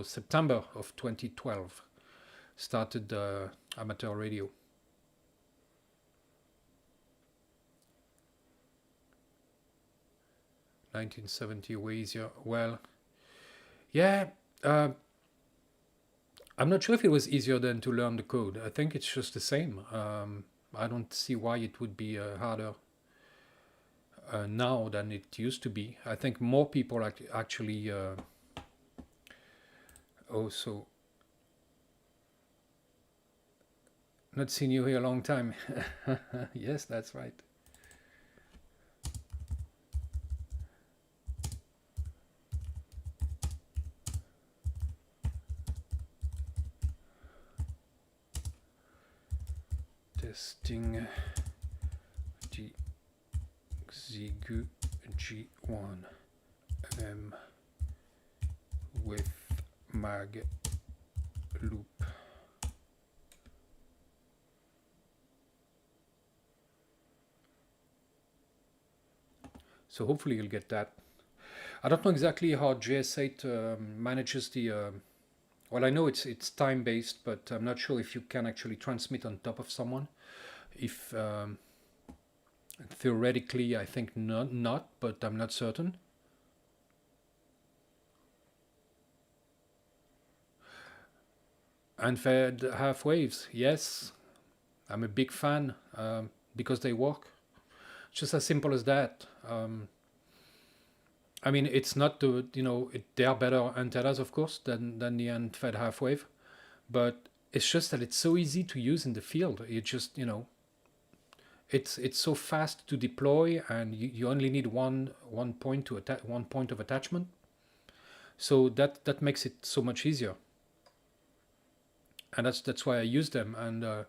September of 2012, started amateur radio. 1970 way easier. Well, yeah, I'm not sure if it was easier than to learn the code. I think it's just the same. I don't see why it would be harder now than it used to be. I think more people actually also not seen you here a long time. Yes, that's right. Testing Xiegu G1M with mag loop. So hopefully you'll get that. I don't know exactly how JS8 manages the. Well, I know it's time based, but I'm not sure if you can actually transmit on top of someone. If theoretically, I think not, but I'm not certain. Unfed half waves, yes, I'm a big fan because they work. Just as simple as that. I mean, it's not they are better antennas, of course, than the unfed half wave, but it's just that it's so easy to use in the field. You just it's so fast to deploy, and you only need one point of attachment. So that makes it so much easier, and that's why I use them. And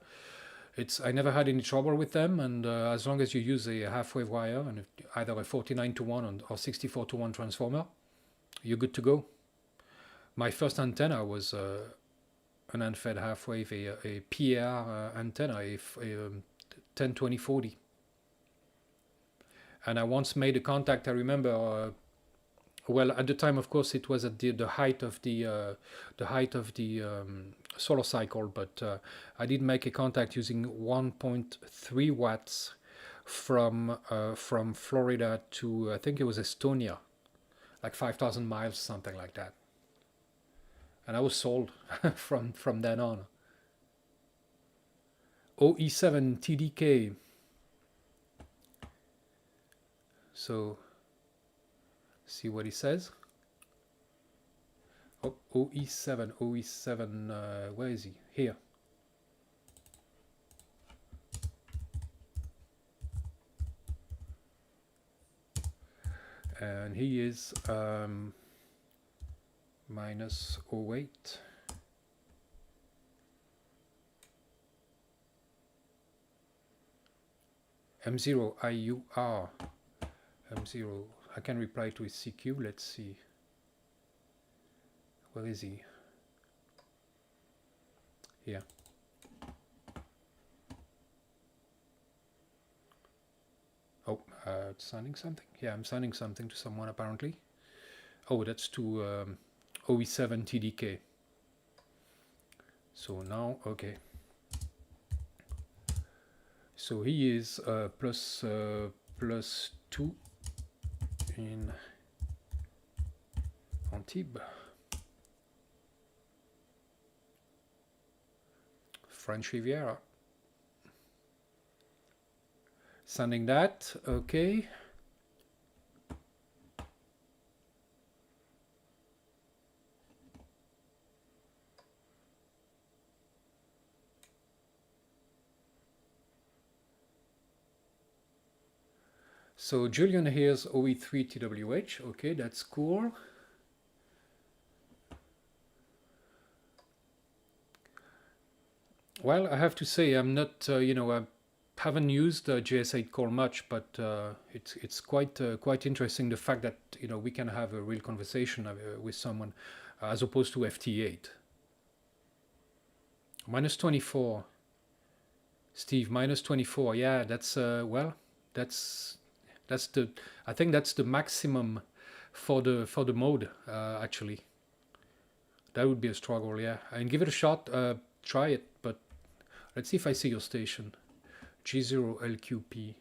I never had any trouble with them, and as long as you use a half-wave wire and either a 49-to-1 or 64-to-1 transformer, you're good to go. My first antenna was an unfed half-wave, a PAR antenna, a 10-20-40. And I once made a contact, I remember, well, at the time, of course, it was at the height of the solar cycle, but I did make a contact using 1.3 watts from Florida to, I think it was Estonia, like 5,000 miles, something like that. And I was sold from then on. OE7 TDK. So see what he says. Oh, OE7, where is he? Here. And he is minus 08. M0 IUR. M0. I can reply to his CQ. Let's see. Where is he? Here. Oh, sending something? Yeah, I'm sending something to someone apparently. Oh, that's to OE7 TDK. So now, okay. So he is plus 2 in Antibes. French Riviera. Sending that, okay. So Julian here's OE3 TWH, okay, that's cool. Well, I have to say I'm not, you know, I haven't used JS8 call much, but it's quite interesting the fact that, you know, we can have a real conversation with someone as opposed to FT8. Minus 24, Steve. Minus 24. Yeah, that's well, that's the, I think that's the maximum for the mode actually. That would be a struggle, yeah. And give it a shot. Try it, but let's see if I see your station. G0LQP.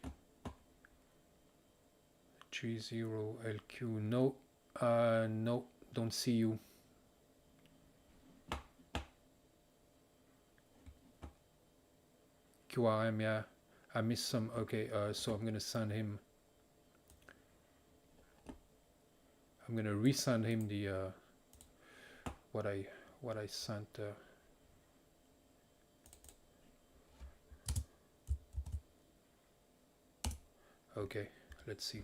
G0LQ. No, no, don't see you. QRM, yeah. I missed some. Okay, so I'm gonna send him. I'm gonna resend him the what I sent. Okay, let's see.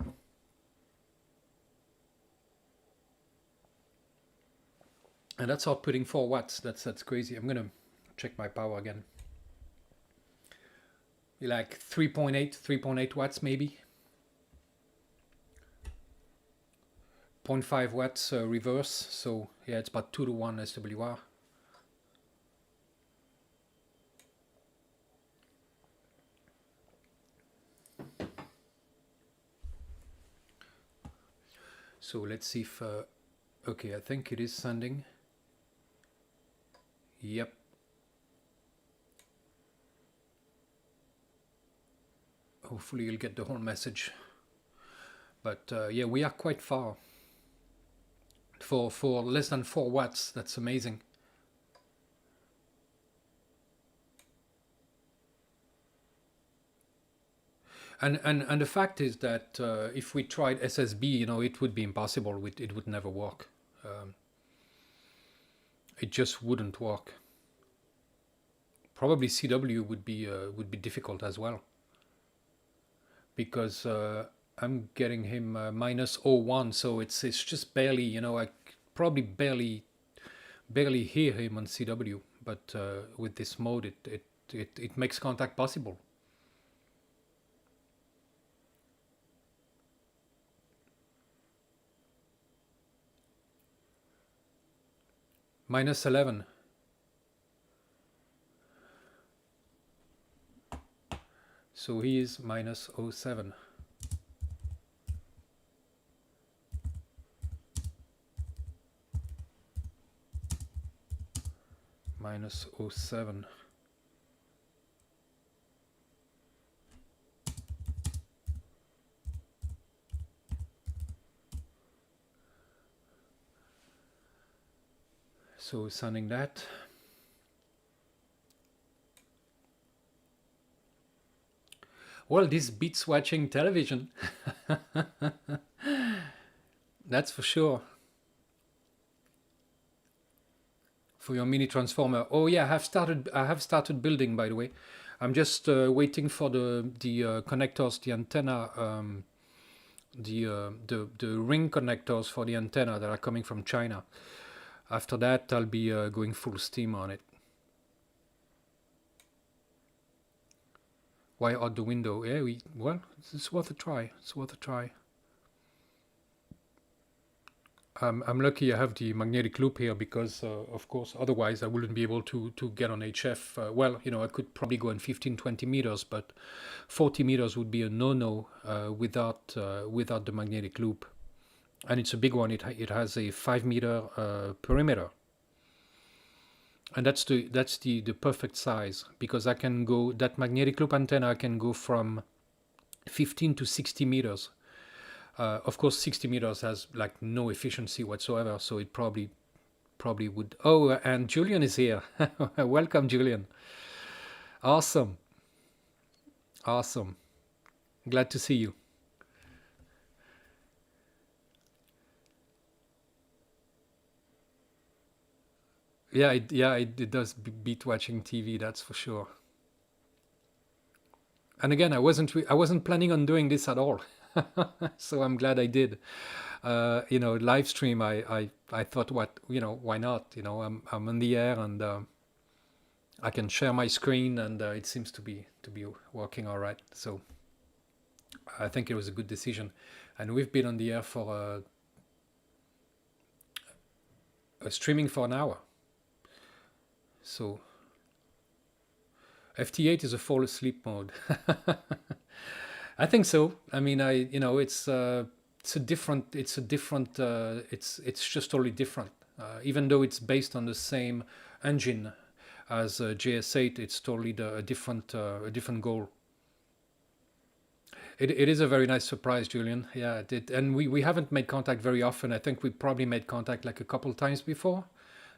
And that's outputting 4 watts. That's crazy. I'm gonna check my power again. Like 3.8 watts maybe. 0.5 watts reverse. So yeah, it's about 2 to 1 SWR. So let's see if okay, I think it is sending. Yep. Hopefully you'll get the whole message. But yeah, we are quite far. For less than 4 watts, that's amazing. And the fact is that if we tried SSB, you know, it would be impossible. It would never work. It just wouldn't work. Probably CW would be difficult as well, because I'm getting him minus 0.1, so it's just barely, you know, I probably barely hear him on CW, but with this mode, it makes contact possible. Minus 11. So he is minus 0.7. minus 0.7. So sending that. Well, this beats watching television. That's for sure. For your mini transformer. Oh yeah, I have started building, by the way. I'm just waiting for the connectors, the antenna, the ring connectors for the antenna that are coming from China. After that, I'll be going full steam on it. Why out the window? Yeah, well, it's worth a try. It's worth a try. I'm lucky I have the magnetic loop here because, of course, otherwise I wouldn't be able to get on HF. Well, you know, I could probably go in 15, 20 meters, but 40 meters would be a no-no without the magnetic loop. And it's a big one. It has a 5-meter perimeter. And that's the perfect size, because I can go, that magnetic loop antenna can go from 15 to 60 meters. Of course, 60 meters has like no efficiency whatsoever, so it probably would. Oh, and Julian is here. Welcome, Julian. Awesome. Awesome. Glad to see you. Yeah, it does beat watching TV, that's for sure. And again, I wasn't planning on doing this at all. So I'm glad I did. You know, live stream. I thought, what, you know, why not? You know, I'm on the air, and I can share my screen, and it seems to be working all right. So I think it was a good decision, and we've been on the air for streaming for an hour. So FT8 is a fall asleep mode. I think so. I mean, you know, it's just totally different. Even though it's based on the same engine as JS8, it's totally a different goal. It is a very nice surprise, Julian. Yeah, and we haven't made contact very often. I think we probably made contact like a couple times before,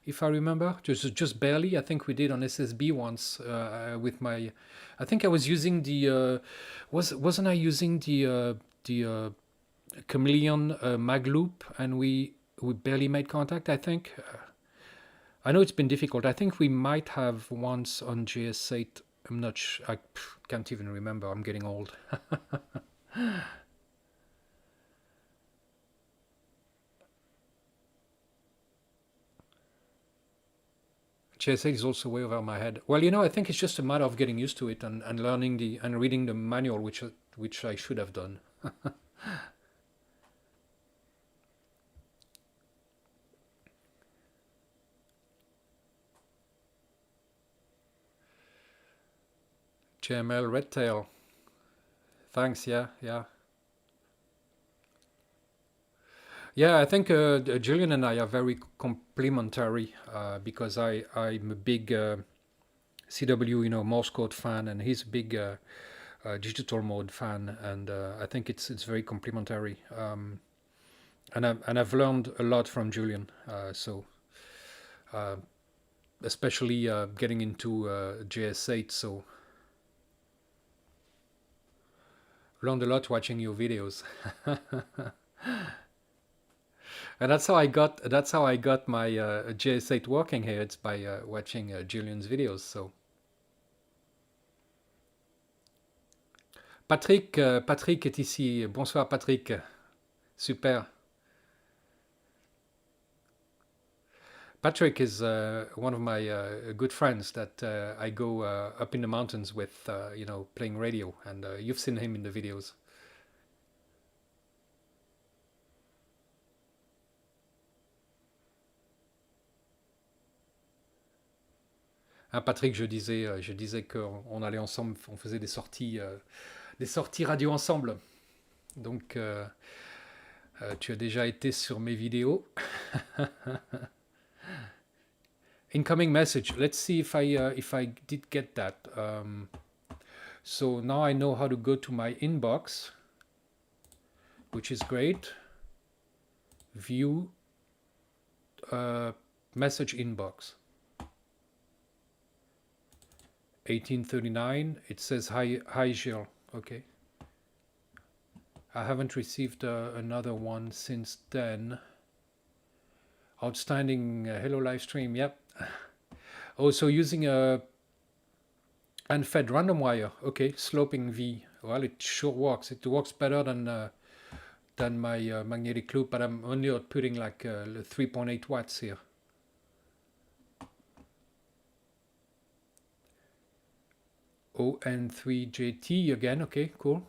if I remember, just barely. I think we did on SSB once with my. I think I was using the. Wasn't I using the Chameleon mag loop, and we barely made contact. I think. I know it's been difficult. I think we might have once on JS8. I'm not sure. I can't even remember. I'm getting old. JS8 is also way over my head. Well, you know, I think it's just a matter of getting used to it and learning and reading the manual, which I should have done. JML Redtail. Thanks. Yeah. Yeah, I think Julian and I are very complementary because I'm a big CW, you know, Morse code fan, and he's a big digital mode fan, and I think it's very complementary. And I've learned a lot from Julian. So especially getting into JS8, so learned a lot watching your videos. And that's how I got my JS8 working here. It's by watching Julian's videos. So Patrick est ici. Bonsoir Patrick. Super. Patrick is one of my good friends that I go up in the mountains with, you know, playing radio, and you've seen him in the videos. Ah, Patrick, je disais qu'on allait ensemble, on faisait des sorties radio ensemble. Donc, tu as déjà été sur mes vidéos. Incoming message. Let's see if I did get that. So now I know how to go to my inbox, which is great. View message inbox. 1839. It says hi Gilles. Okay. I haven't received another one since then. Outstanding. Hello live stream. Yep. Also using a unfed random wire. Okay, sloping V. Well, it sure works. It works better than my magnetic loop, but I'm only outputting like 3.8 watts here. ON3JT again. Okay, cool.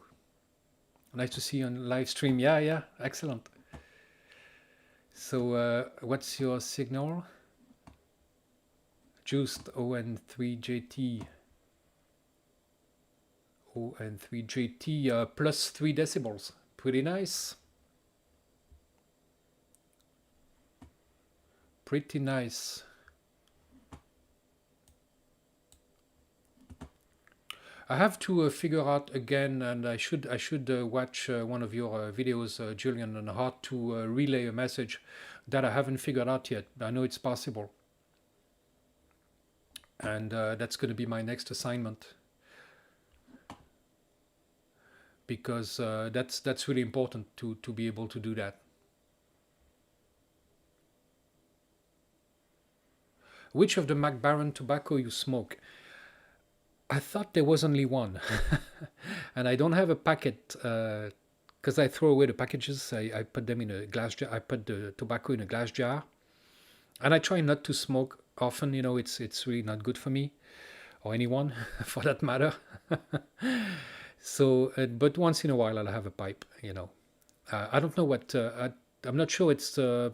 Nice to see you on live stream. Yeah, excellent. So what's your signal? Just ON3JT. ON3JT plus 3 decibels. Pretty nice. Pretty nice. I have to figure out again, and I should watch one of your videos, Julian, on how to relay a message that I haven't figured out yet. I know it's possible, and that's going to be my next assignment, because that's really important to be able to do that. Which of the Mac Baron tobacco you smoke? I thought there was only one, and I don't have a packet because I throw away the packages. I put them in a glass jar. I put the tobacco in a glass jar, and I try not to smoke often. You know, it's really not good for me or anyone for that matter. So, but once in a while I'll have a pipe. You know, I don't know what. I'm not sure it's. I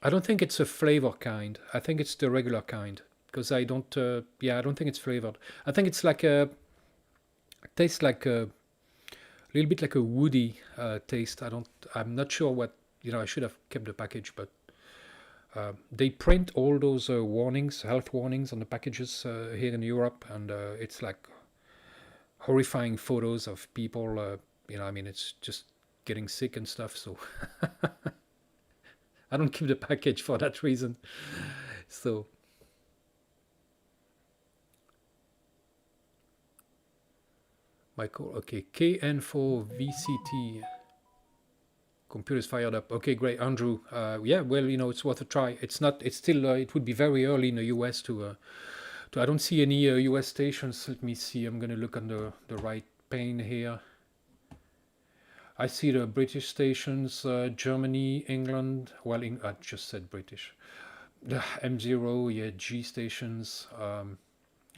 don't think it's a flavor kind. I think it's the regular kind. Because I don't, I don't think it's flavored. I think it's like it tastes like a little bit like a woody taste. I'm not sure what, I should have kept the package, but they print all those warnings, health warnings on the packages here in Europe, and it's like horrifying photos of people, it's just getting sick and stuff, so I don't keep the package for that reason. So. Michael, okay, KN4VCT. Computer's fired up. Okay, great, Andrew. Yeah, well, it's worth a try. It's still, it would be very early in the US to I don't see any US stations. Let me see, I'm going to look on the right pane here. I see the British stations, Germany, England. Well, I just said British. M0, yeah, G stations.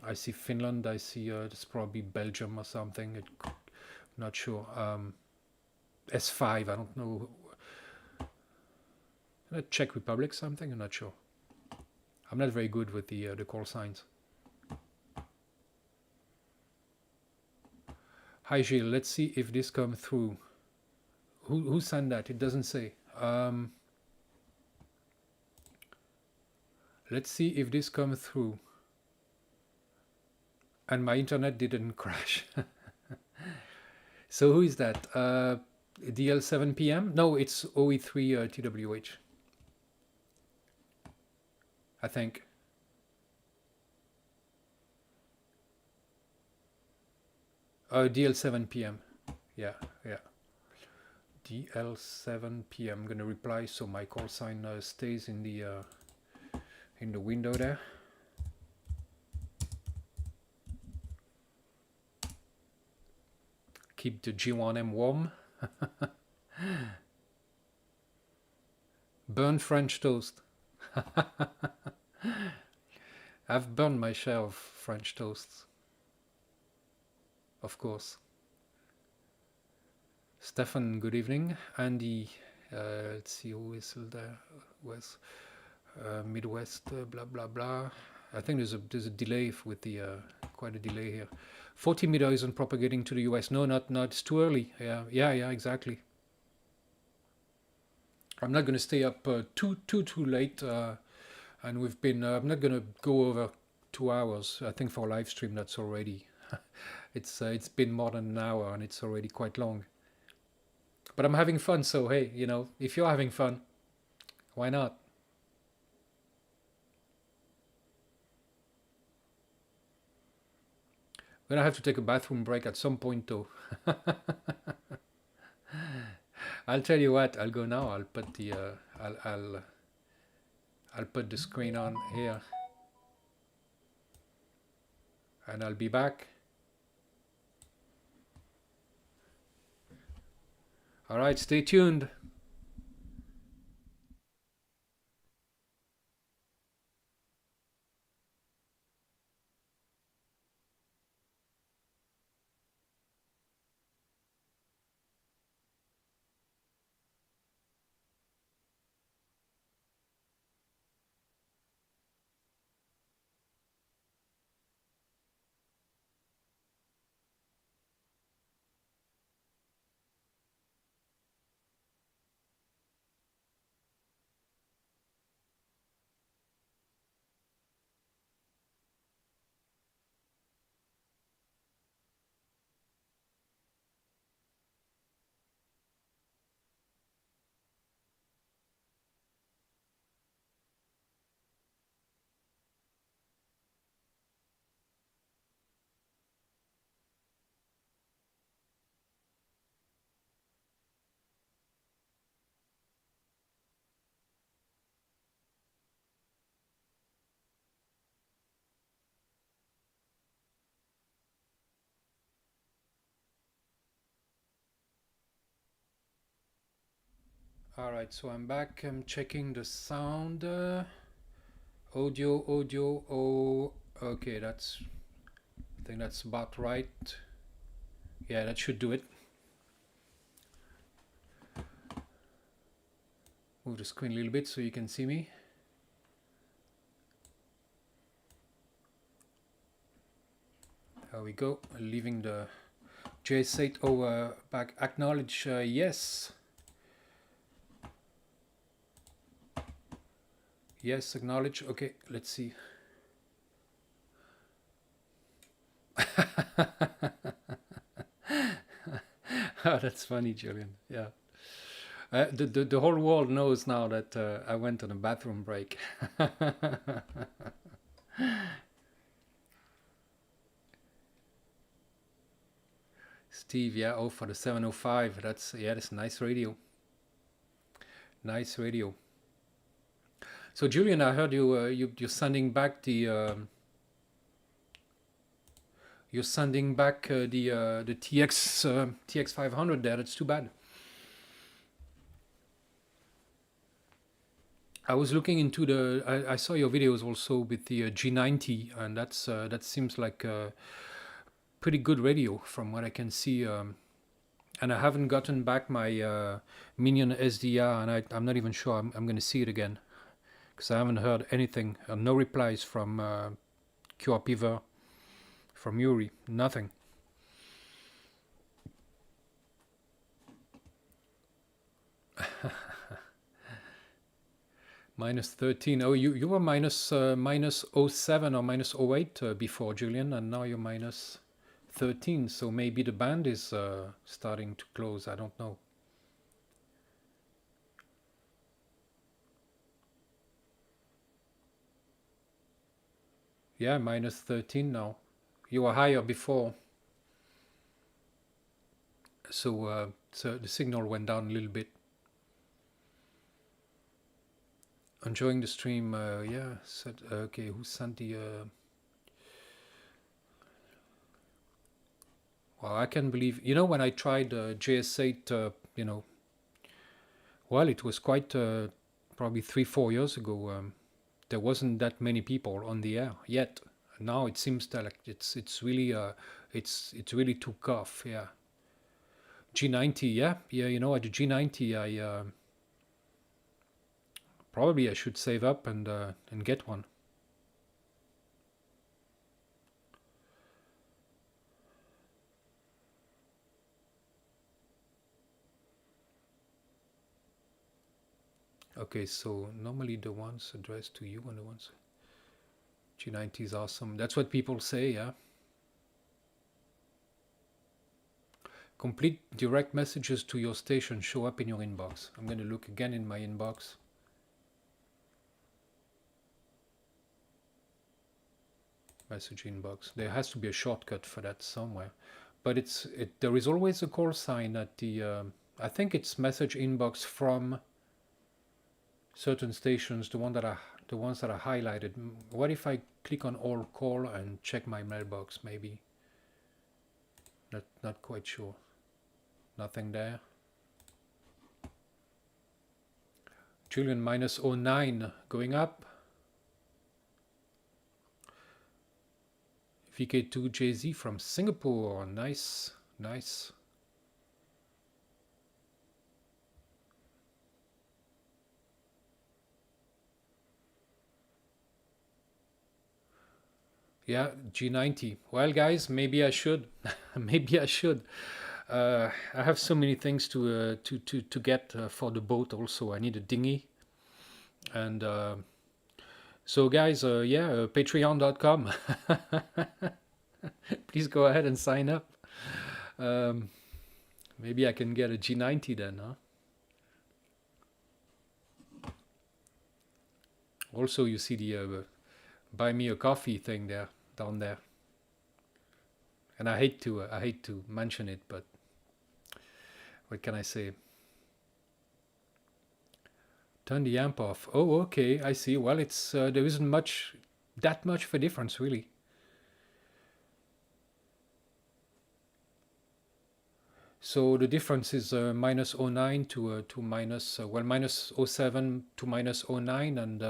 I see Finland. I see it's probably Belgium or something. Not sure. S5. I don't know. Czech Republic something. I'm not sure. I'm not very good with the call signs. Hi Gilles. Let's see if this comes through. Who sent that? It doesn't say. Let's see if this comes through. And my internet didn't crash. So who is that? DL7 PM? No, it's OE3 TWH. I think. DL7 PM. Yeah. DL7 PM. I'm going to reply so my call sign stays in the window there. Keep the G1M warm. Burn French toast. I've burned my share of French toasts. Of course. Stefan, good evening. Andy, let's see who is there. West, Midwest, blah blah blah. I think there's a delay with the quite a delay here. 40 meter isn't propagating to the US. No, not it's too early. Yeah, exactly. I'm not going to stay up too late. And we've been, I'm not gonna go over 2 hours. I think for a live stream that's already, it's been more than an hour and it's already quite long. But I'm having fun, so hey, you know, if you're having fun, why not? I'm gonna have to take a bathroom break at some point though. I'll tell you what, I'll go now. I'll put the I'll put the screen on here and I'll be back. All right, stay tuned. All right, so I'm back. I'm checking the sound. Audio. Oh, okay, I think that's about right. Yeah, that should do it. Move the screen a little bit so you can see me. There we go. Leaving the JS8 over back. Acknowledge yes. Yes, acknowledge. Okay, let's see. Oh, that's funny, Julian. Yeah. The whole world knows now that I went on a bathroom break. Steve, yeah, oh, for the 705. That's nice radio. Nice radio. So, Julian, I heard you're sending back the you're sending back the TX 500 there. That's too bad. I was looking into I saw your videos also with the G90, and that seems like a pretty good radio from what I can see. And I haven't gotten back my Minion SDR, and I'm not even sure I'm going to see it again, because I haven't heard anything. No replies from QR Piver, from Yuri, nothing. Minus 13. Oh, you were minus 07 or minus 08 before, Julian, and now you're minus 13. So maybe the band is starting to close. I don't know. Yeah, minus 13 now. You were higher before. So the signal went down a little bit. Enjoying the stream. Yeah. Said, okay, who sent the... Well, I can believe... You know, when I tried JS8, you know, well, it was quite probably 3-4 years ago. There wasn't that many people on the air yet. Now it seems that like it's really took off. Yeah. G90, yeah, you know, at the G90, I probably I should save up and get one. Okay, so normally the ones addressed to you and the ones G90 is awesome. That's what people say, yeah. Complete direct messages to your station show up in your inbox. I'm going to look again in my inbox. Message inbox. There has to be a shortcut for that somewhere. But there is always a call sign at the, I think it's message inbox from certain stations, the ones that are highlighted. What if I click on all call and check my mailbox? Maybe. Not quite sure. Nothing there. Julian minus 09 going up. VK2JZ from Singapore. Nice, nice. Yeah, G90. Well, guys, maybe I should. Maybe I should. I have so many things to get for the boat. Also, I need a dinghy, and so guys, yeah, Patreon.com. Please go ahead and sign up. Maybe I can get a G90 then, huh? Also, you see the buy me a coffee thing there down there, and I hate to mention it, but what can I say? Turn the amp off. Oh, okay, I see. Well, it's there isn't that much of a difference really. So the difference is minus 09 to minus well minus 07 to minus 09, and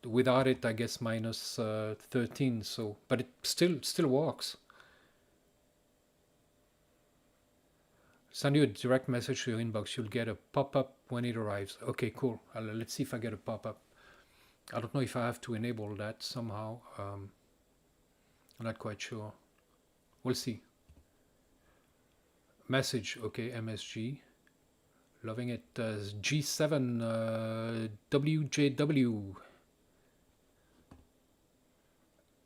without it, I guess minus 13. So, but it still works. Send you a direct message to your inbox. You'll get a pop-up when it arrives. Okay, cool. Let's see if I get a pop-up. I don't know if I have to enable that somehow. I'm not quite sure. We'll see. Message, okay, MSG. Loving it. G7 WJW.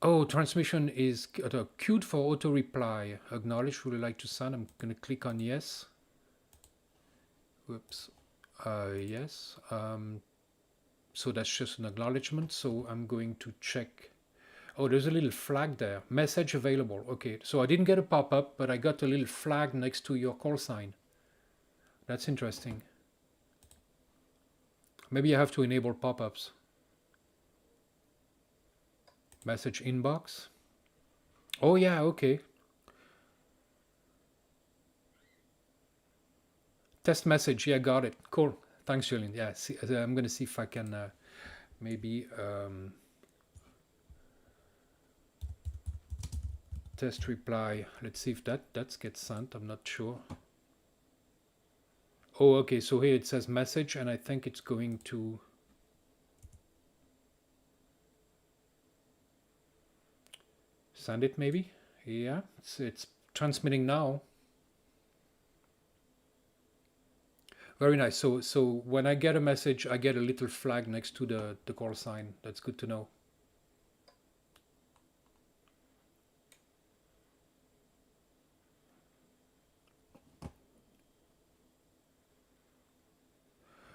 Oh, transmission is queued for auto reply. Acknowledge, would you like to send? I'm going to click on yes. Whoops. Yes. So that's just an acknowledgement. So I'm going to check. Oh, there's a little flag there. Message available. Okay, so I didn't get a pop-up, but I got a little flag next to your call sign. That's interesting. Maybe I have to enable pop-ups. Message inbox. Oh yeah, okay. Test message, yeah, got it. Cool. Thanks, Julian. Yeah, see, I'm going to see if I can maybe test reply. Let's see if that gets sent. I'm not sure. Oh, okay. So here it says message, and I think it's going to send it. Maybe. Yeah, it's transmitting now. Very nice. So when I get a message, I get a little flag next to the call sign. That's good to know.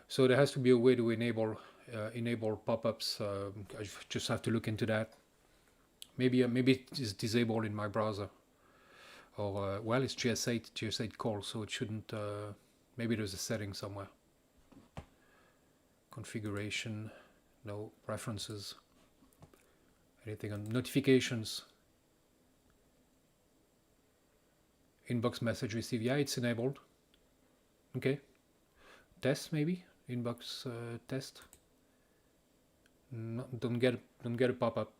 So there has to be a way to enable pop-ups. I just have to look into that. Maybe it is disabled in my browser, or well, it's JS8 call, so it shouldn't. Maybe there's a setting somewhere. Configuration, no. Preferences. Anything on notifications? Inbox message received. Yeah, it's enabled. Okay. Test maybe. Inbox test. No, don't get a pop-up,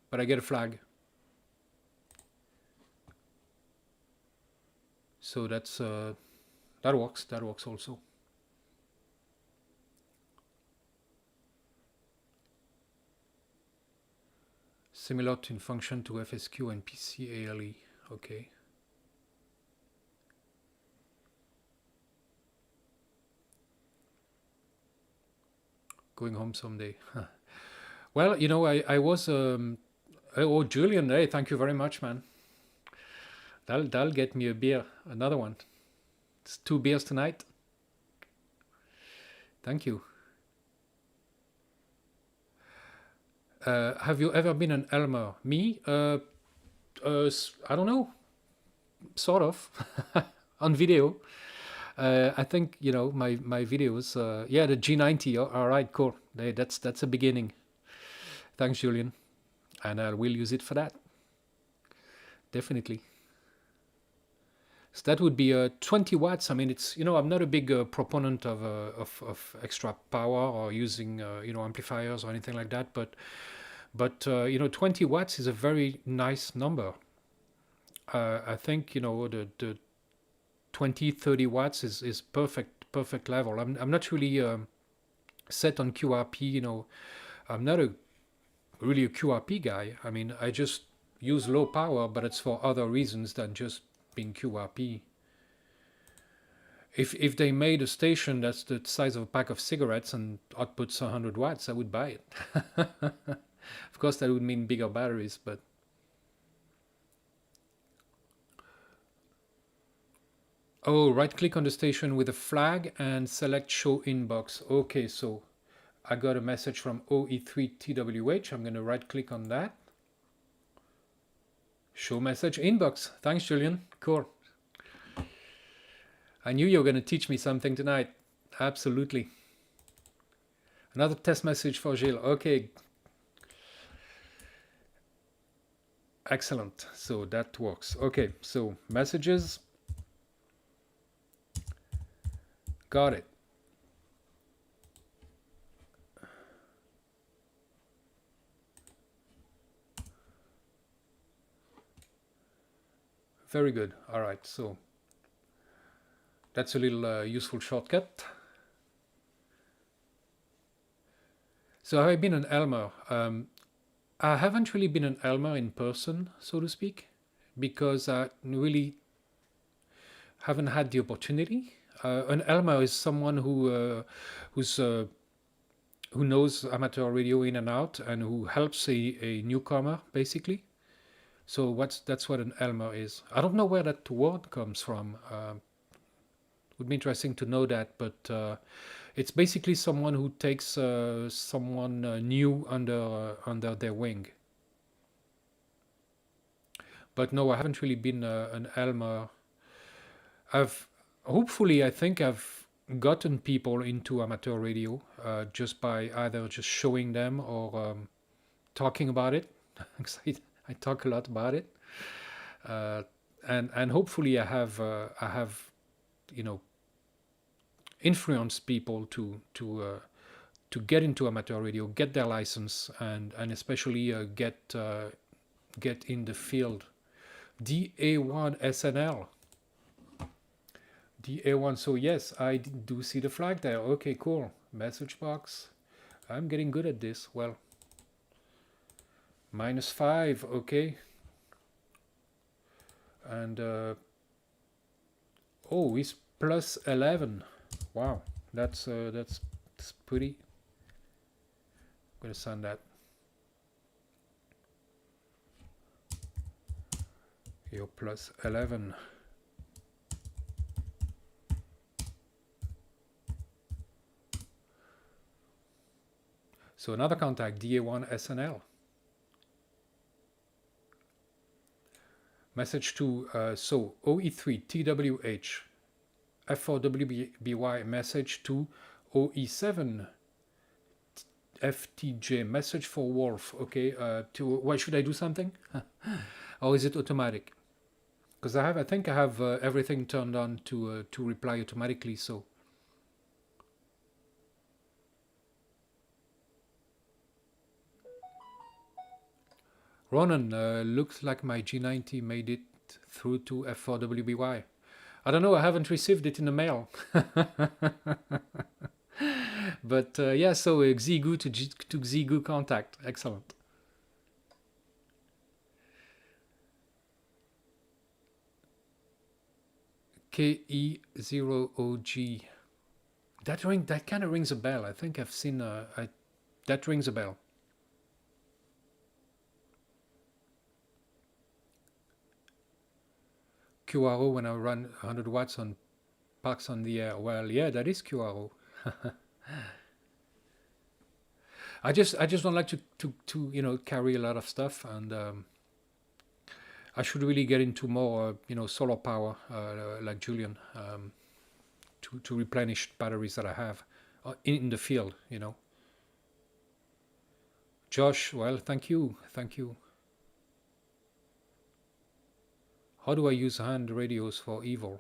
but I get a flag. So that's that works. That works also. Similar in function to FSQ and PCALE. Okay. going home someday. Well, you know, I was oh, Julian, hey, thank you very much, man. That'll get me a beer, another one. It's 2 beers tonight. Thank you. Have you ever been an Elmer? Me? I don't know. Sort of. On video. I think, you know, my videos. Yeah, the G90. All right, cool. That's a beginning. Thanks, Julian. And I will use it for that. Definitely. So that would be 20 watts. I mean, it's, you know, I'm not a big proponent of extra power or using, you know, amplifiers or anything like that. But you know, 20 watts is a very nice number. I think, you know, the 20, 30 watts is perfect level. I'm not really set on QRP, you know. I'm not really a QRP guy. I mean, I just use low power, but it's for other reasons than just being QRP. If they made a station that's the size of a pack of cigarettes and outputs 100 watts, I would buy it. Of course, that would mean bigger batteries, but oh, right-click on the station with a flag and select Show Inbox. Okay, so I got a message from OE3TWH. I'm going to right-click on that. Show message inbox. Thanks, Julian. Cool. I knew you were going to teach me something tonight. Absolutely. Another test message for Gilles. Okay. Excellent. So that works. Okay, so messages. Got it. Very good. All right, so that's a little useful shortcut. So have I been an Elmer? I haven't really been an Elmer in person, so to speak, because I really haven't had the opportunity. An Elmer is someone who knows amateur radio in and out and who helps a newcomer, basically. So that's what an Elmer is. I don't know where that word comes from. Would be interesting to know that, but it's basically someone who takes someone new under their wing. But no, I haven't really been an Elmer. Hopefully, I think I've gotten people into amateur radio just by either just showing them or talking about it. I talk a lot about it, and hopefully I have you know, influence people to get into amateur radio, get their license, and especially get in the field. DA1 SNL. DA1. So yes, I do see the flag there. Okay, cool. Message box. I'm getting good at this. Well, -5. Okay. And oh, it's +11. Wow, that's pretty. I'm gonna send that. You're +11. So another contact, DA1 SNL. Message to so OE3 TWH F4WBY message to OE7 FTJ message for Wolf. Okay, why should I do something? Or is it automatic? Because I think I have everything turned on to reply automatically. So Ronan, looks like my G90 made it through to F4WBY. I don't know, I haven't received it in the mail. But yeah, so Xiegu to Xiegu contact. Excellent. KE0OG. That kind of rings a bell. I think I've seen that rings a bell. QRO when I run 100 watts on Parks on the Air. Well, yeah, that is QRO. I just don't like to carry a lot of stuff, and I should really get into more solar power like Julian, to replenish batteries that I have in the field. Josh, well, thank you. How do I use hand radios for evil?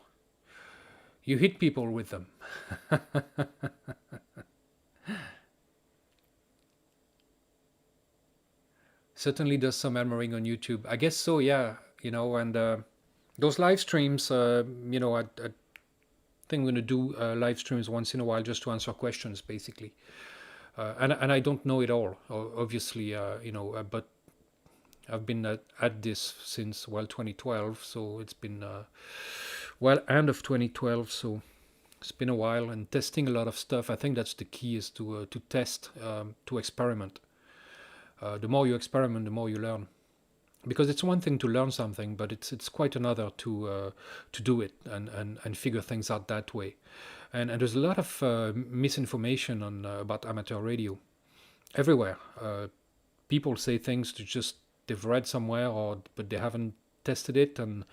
You hit people with them. Certainly does some hammering on YouTube. I guess so, yeah. And those live streams, I think I'm going to do live streams once in a while just to answer questions, basically. And I don't know it all, obviously, but I've been at this since, 2012, so it's been, end of 2012, so it's been a while, and testing a lot of stuff. I think that's the key, is to test, to experiment. The more you experiment, the more you learn. Because it's one thing to learn something, but it's quite another to do it and figure things out that way. And there's a lot of misinformation about amateur radio everywhere. People say things they've read somewhere, but they haven't tested it, and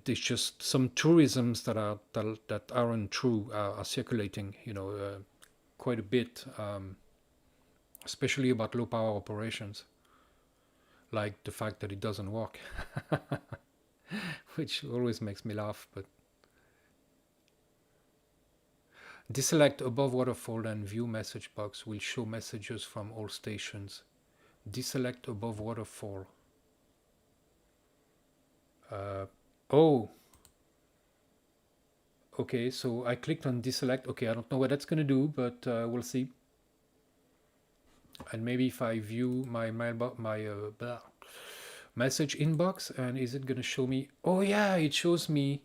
there's just some tourisms that aren't true are circulating, quite a bit, especially about low power operations, like the fact that it doesn't work, which always makes me laugh. But deselect above waterfall and view message box will show messages from all stations. Deselect above waterfall. Oh, okay, so I clicked on deselect. Okay, I don't know what that's going to do, but we'll see. And maybe if I view my message inbox, and is it going to show me? Oh yeah, it shows me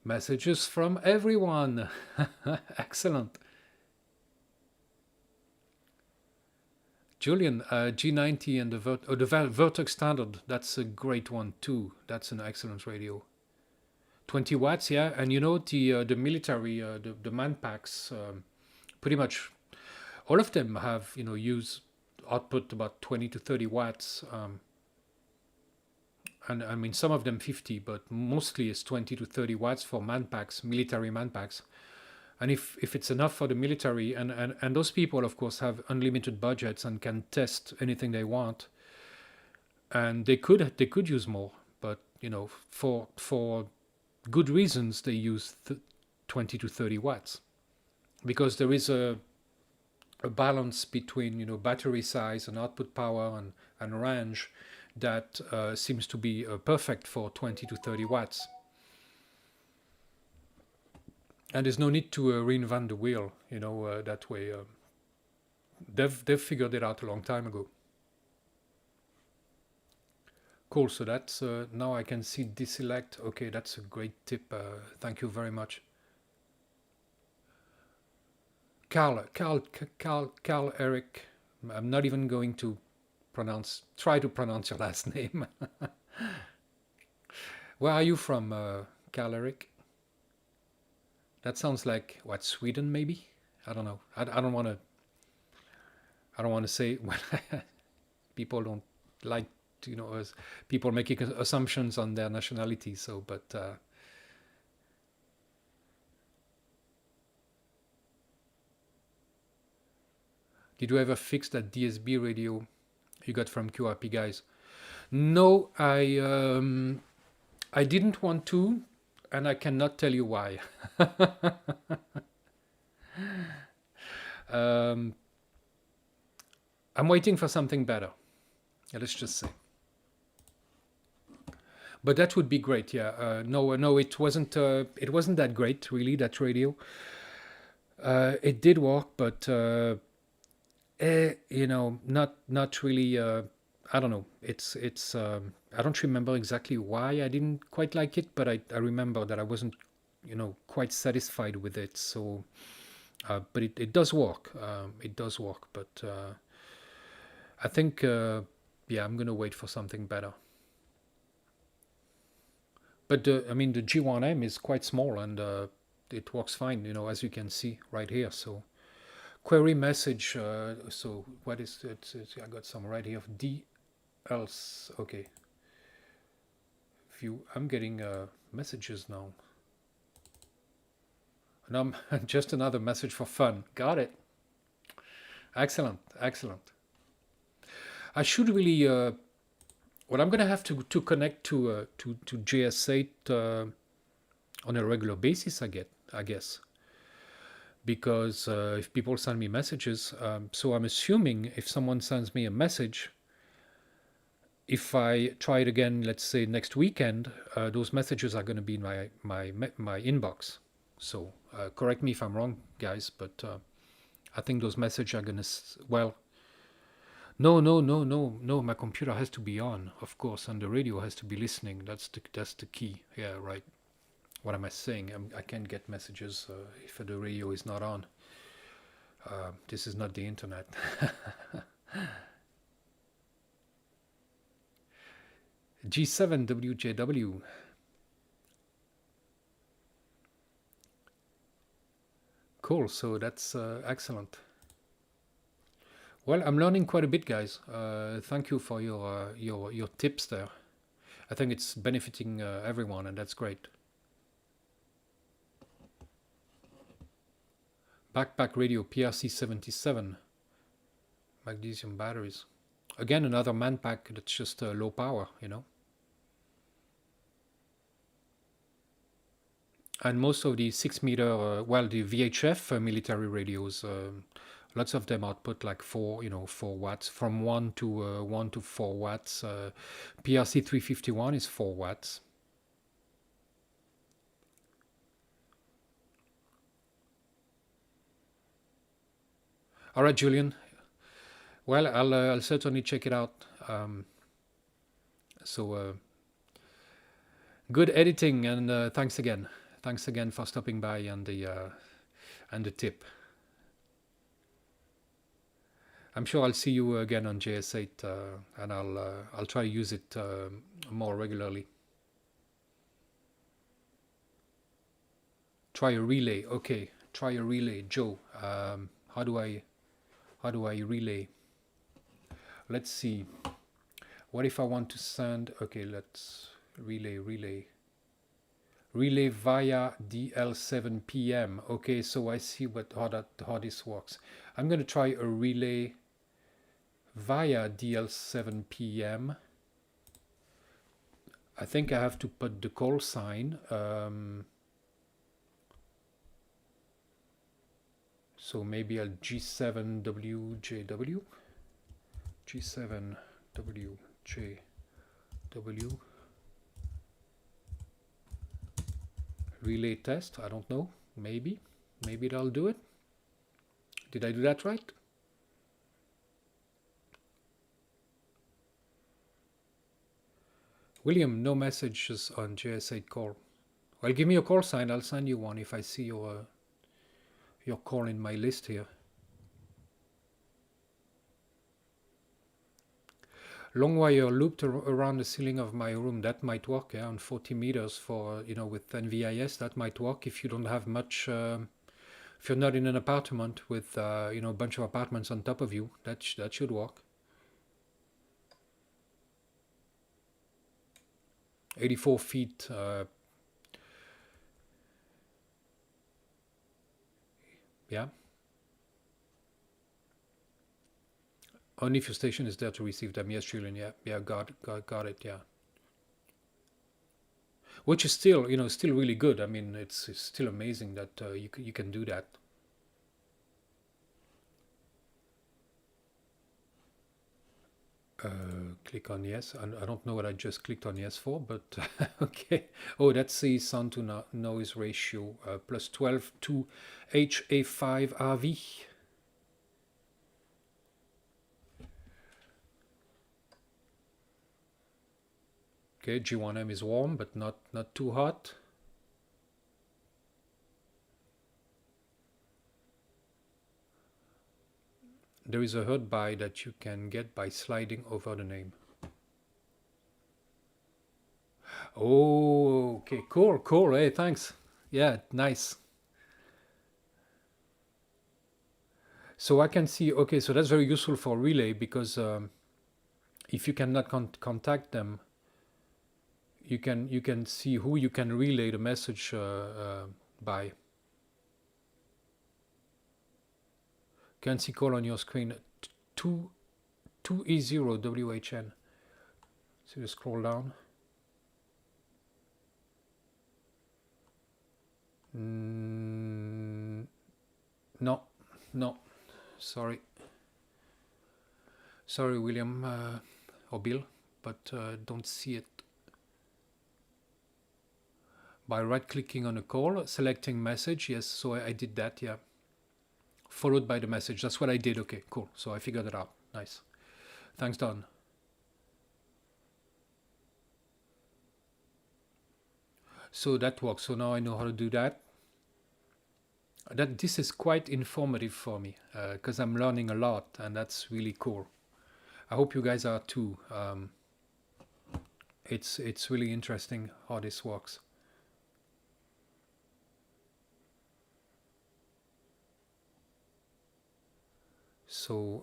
messages from everyone. Excellent. Julian, G90 and the Vertex Standard, that's a great one too. That's an excellent radio. 20 watts, yeah. And the military, the man packs, pretty much all of them have, use output about 20 to 30 watts. And I mean, some of them 50, but mostly it's 20 to 30 watts for man packs, military man packs. And if it's enough for the military, and those people, of course, have unlimited budgets and can test anything they want, and they could use more, but for good reasons they use 20 to 30 watts, because there is a balance between battery size and output power and range that seems to be perfect for 20 to 30 watts. And there's no need to reinvent the wheel, that way. They've figured it out a long time ago. Cool, so that's, now I can see deselect. Okay, that's a great tip. Thank you very much. Carl Eric, I'm not even going to try to pronounce your last name. Where are you from, Carl Eric? That sounds like Sweden, maybe? I don't know. I don't want to say when people don't like to, as people making assumptions on their nationality. So, but did you ever fix that DSB radio you got from QRP guys? No, I didn't want to. And I cannot tell you why. I'm waiting for something better. Let's just say. But that would be great. Yeah. No, it wasn't. It wasn't that great, really. That radio. It did work, but not really. I don't know. It's. I don't remember exactly why I didn't quite like it, but I remember that I wasn't you know, quite satisfied with it. So, but it does work. It does work. But I think, yeah, I'm gonna wait for something better. But I mean, the G1M is quite small and it works fine. You know, as you can see right here. So query message. So what is it? I got some right here. D else. Okay. View. I'm getting messages now. And I'm just another message for fun. Got it. Excellent. Excellent. I should really. Well, I'm gonna have to connect to JS8 on a regular basis. I guess, because if people send me messages, so I'm assuming if someone sends me a message, if I try it again, let's say next weekend, those messages are going to be in my inbox. So correct me if I'm wrong, guys, but I think those messages are going to, well, no. My computer has to be on, of course, and the radio has to be listening. That's the key. Yeah, right. What am I saying? I can't get messages if the radio is not on. This is not the internet. G7 WJW. Cool. So that's excellent. Well, I'm learning quite a bit, guys. Thank you for your tips there. I think it's benefiting everyone, and that's great. Backpack radio PRC 77. Magnesium batteries. Again, another man pack that's just low power, you know. And most of the 6-meter, well, the VHF military radios, lots of them output like 4 watts, from 1 to 4 watts. PRC 351 is 4 watts. All right, Julian. Well, I'll certainly check it out. So good editing, and thanks again. Thanks again for stopping by and the tip. I'm sure I'll see you again on JS8, and I'll try to use it more regularly. Try a relay. Okay, try a relay, Joe. How do I relay? Let's see. What if I want to send? Okay, let's relay via DL7 PM. Okay, so I see how this works. I'm going to try a relay via DL7 PM. I think I have to put the call sign. So maybe I'll G7WJW. G7WJW. Relay test, I don't know. Maybe that'll do it. Did I do that right? William, no messages on JS8 call. Well, give me a call sign. I'll send you one if I see your call in my list here. Long wire looped around the ceiling of my room. That might work, yeah, on 40 meters for, with NVIS. That might work if you don't have much. If you're not in an apartment with, a bunch of apartments on top of you, that should work. 84 feet. Yeah. Only if your station is there to receive them. Yes, Julian. Yeah, got it. Yeah. Which is still, still really good. I mean, it's still amazing that you can do that. Click on yes. I don't know what I just clicked on yes for, but okay. Oh, that's the sound to noise ratio, plus 12 to HA5 RV. Okay, G1M is warm, but not too hot. there is a hurt by that you can get by sliding over the name. Oh, okay, cool, cool. Hey, thanks. Yeah, nice. So I can see, okay, so that's very useful for relay because if you cannot contact them, you can see who you can relay the message by. Can see call on your screen 2E0 WHN. So you scroll down. No, no, sorry, William or Bill, but don't see it. By right-clicking on a call, selecting message, yes, so I did that, yeah. Followed by the message, that's what I did, okay, cool, so I figured it out, nice. Thanks, Don. So that works, so now I know how to do that. This is quite informative for me, because I'm learning a lot, and that's really cool. I hope you guys are too. It's really interesting how this works. So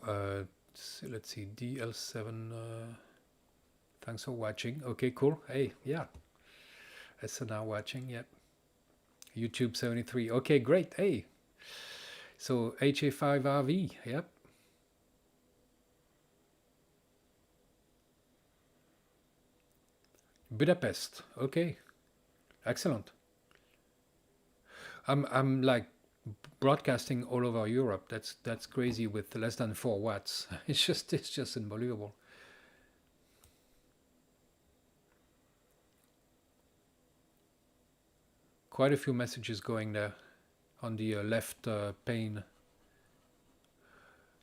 let's see, DL7, thanks for watching. Okay, cool. Hey, yeah, SNR watching, yep. YouTube 73, okay, great, hey. So HA5RV, yep. Budapest, okay, excellent. I'm like broadcasting all over Europe. That's crazy with less than 4 watts. It's just unbelievable. Quite a few messages going there on the left pane,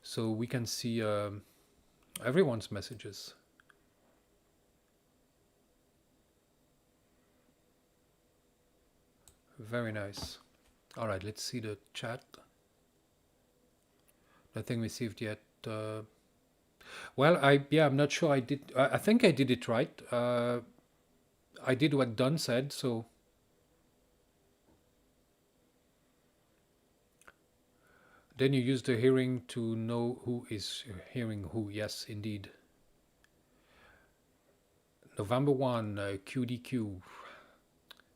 so we can see everyone's messages. Very nice. All right, let's see the chat. Nothing received yet. Well, I'm not sure I did. I think I did it right. I did what Don said, so. Then you use the hearing to know who is hearing who. Yes, indeed. November 1, QDQ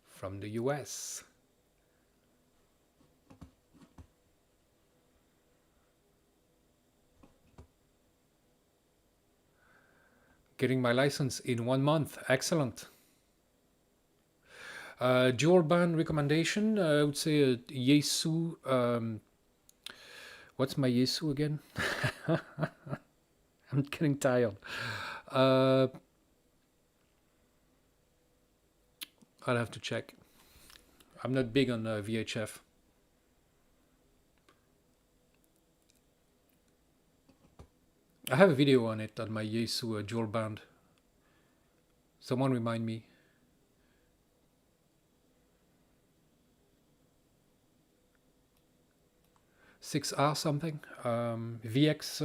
from the US. Getting my license in 1 month. Excellent. Dual band recommendation, I would say a Xiegu. What's my Xiegu again? I'm getting tired. I'll have to check. I'm not big on VHF. I have a video on it on my Xiegu dual band. Someone remind me. 6R something. VX,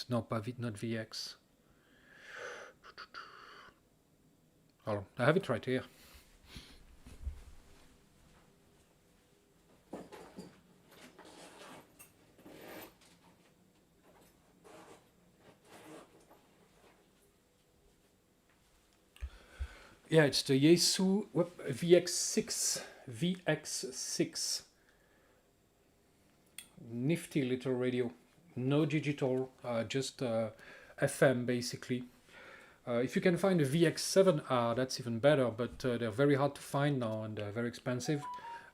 no, not VX. Oh, I have it right here. Yeah, it's the Xiegu VX6. Nifty little radio. No digital, just FM basically. If you can find a VX7R, that's even better, but they're very hard to find now and they're very expensive.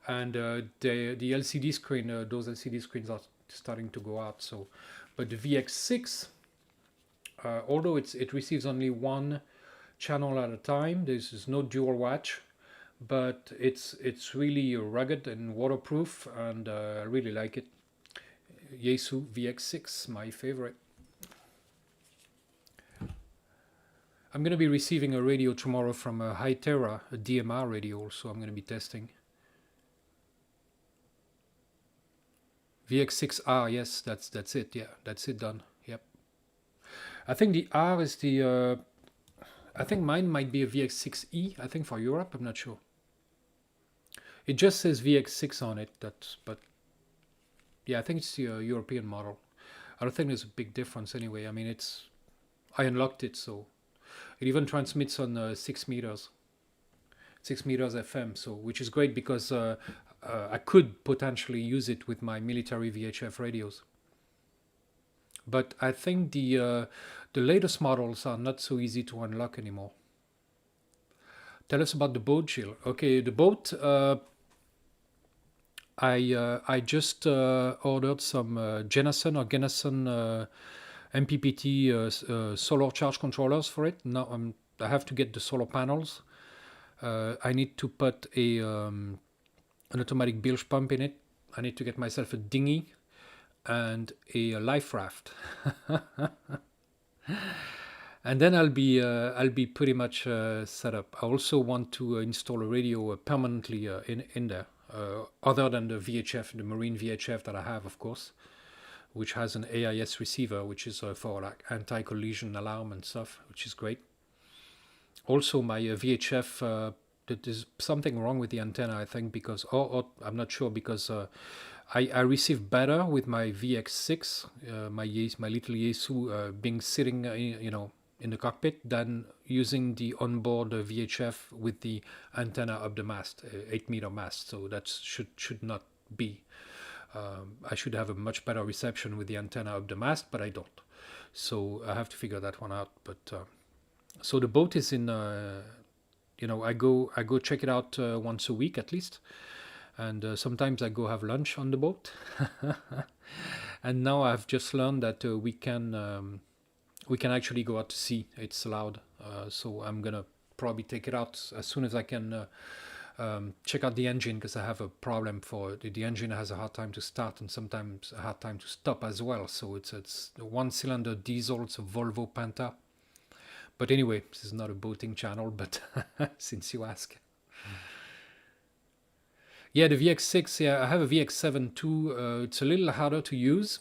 And the LCD screen, those LCD screens are starting to go out. So, but the VX6, although it receives only 1 channel at a time, there's no dual watch, but it's really rugged and waterproof, and I really like it. Xiegu VX6, my favorite. I'm going to be receiving a radio tomorrow from Hytera, a DMR radio, so I'm going to be testing. VX6R, yes, that's it. Yeah, that's it done. Yep. I think the R is the. I think mine might be a VX6E. I think for Europe, I'm not sure. It just says VX6 on it. But yeah, I think it's the European model. I don't think there's a big difference anyway. I mean, I unlocked it, so it even transmits on 6 meters. 6 meters FM, so which is great because I could potentially use it with my military VHF radios. But I think the latest models are not so easy to unlock anymore. Tell us about the boat, Jill. Okay, the boat. I just ordered some Genason MPPT solar charge controllers for it. Now I have to get the solar panels. I need to put an automatic bilge pump in it. I need to get myself a dinghy and a life raft. And then I'll be pretty much set up. I also want to install a radio permanently in there, other than the VHF, the marine VHF that I have, of course, which has an AIS receiver, which is for like anti-collision alarm and stuff, which is great. Also, my VHF, there's something wrong with the antenna, I think, because, or I'm not sure, because I receive better with my VX6, my little Xiegu, being sitting, in the cockpit, than using the onboard VHF with the antenna up the mast, 8-meter mast. So that should not be. I should have a much better reception with the antenna up the mast, but I don't. So I have to figure that one out. But so the boat is in. I go check it out once a week at least, and sometimes I go have lunch on the boat. And now I've just learned that we can actually go out to sea. It's allowed, so I'm gonna probably take it out as soon as I can. Check out the engine, because I have a problem for the engine has a hard time to start and sometimes a hard time to stop as well. So it's a 1-cylinder diesel. It's a Volvo Penta. But anyway, this is not a boating channel, but since you ask. Yeah, the VX6, yeah, I have a VX7 too. It's a little harder to use,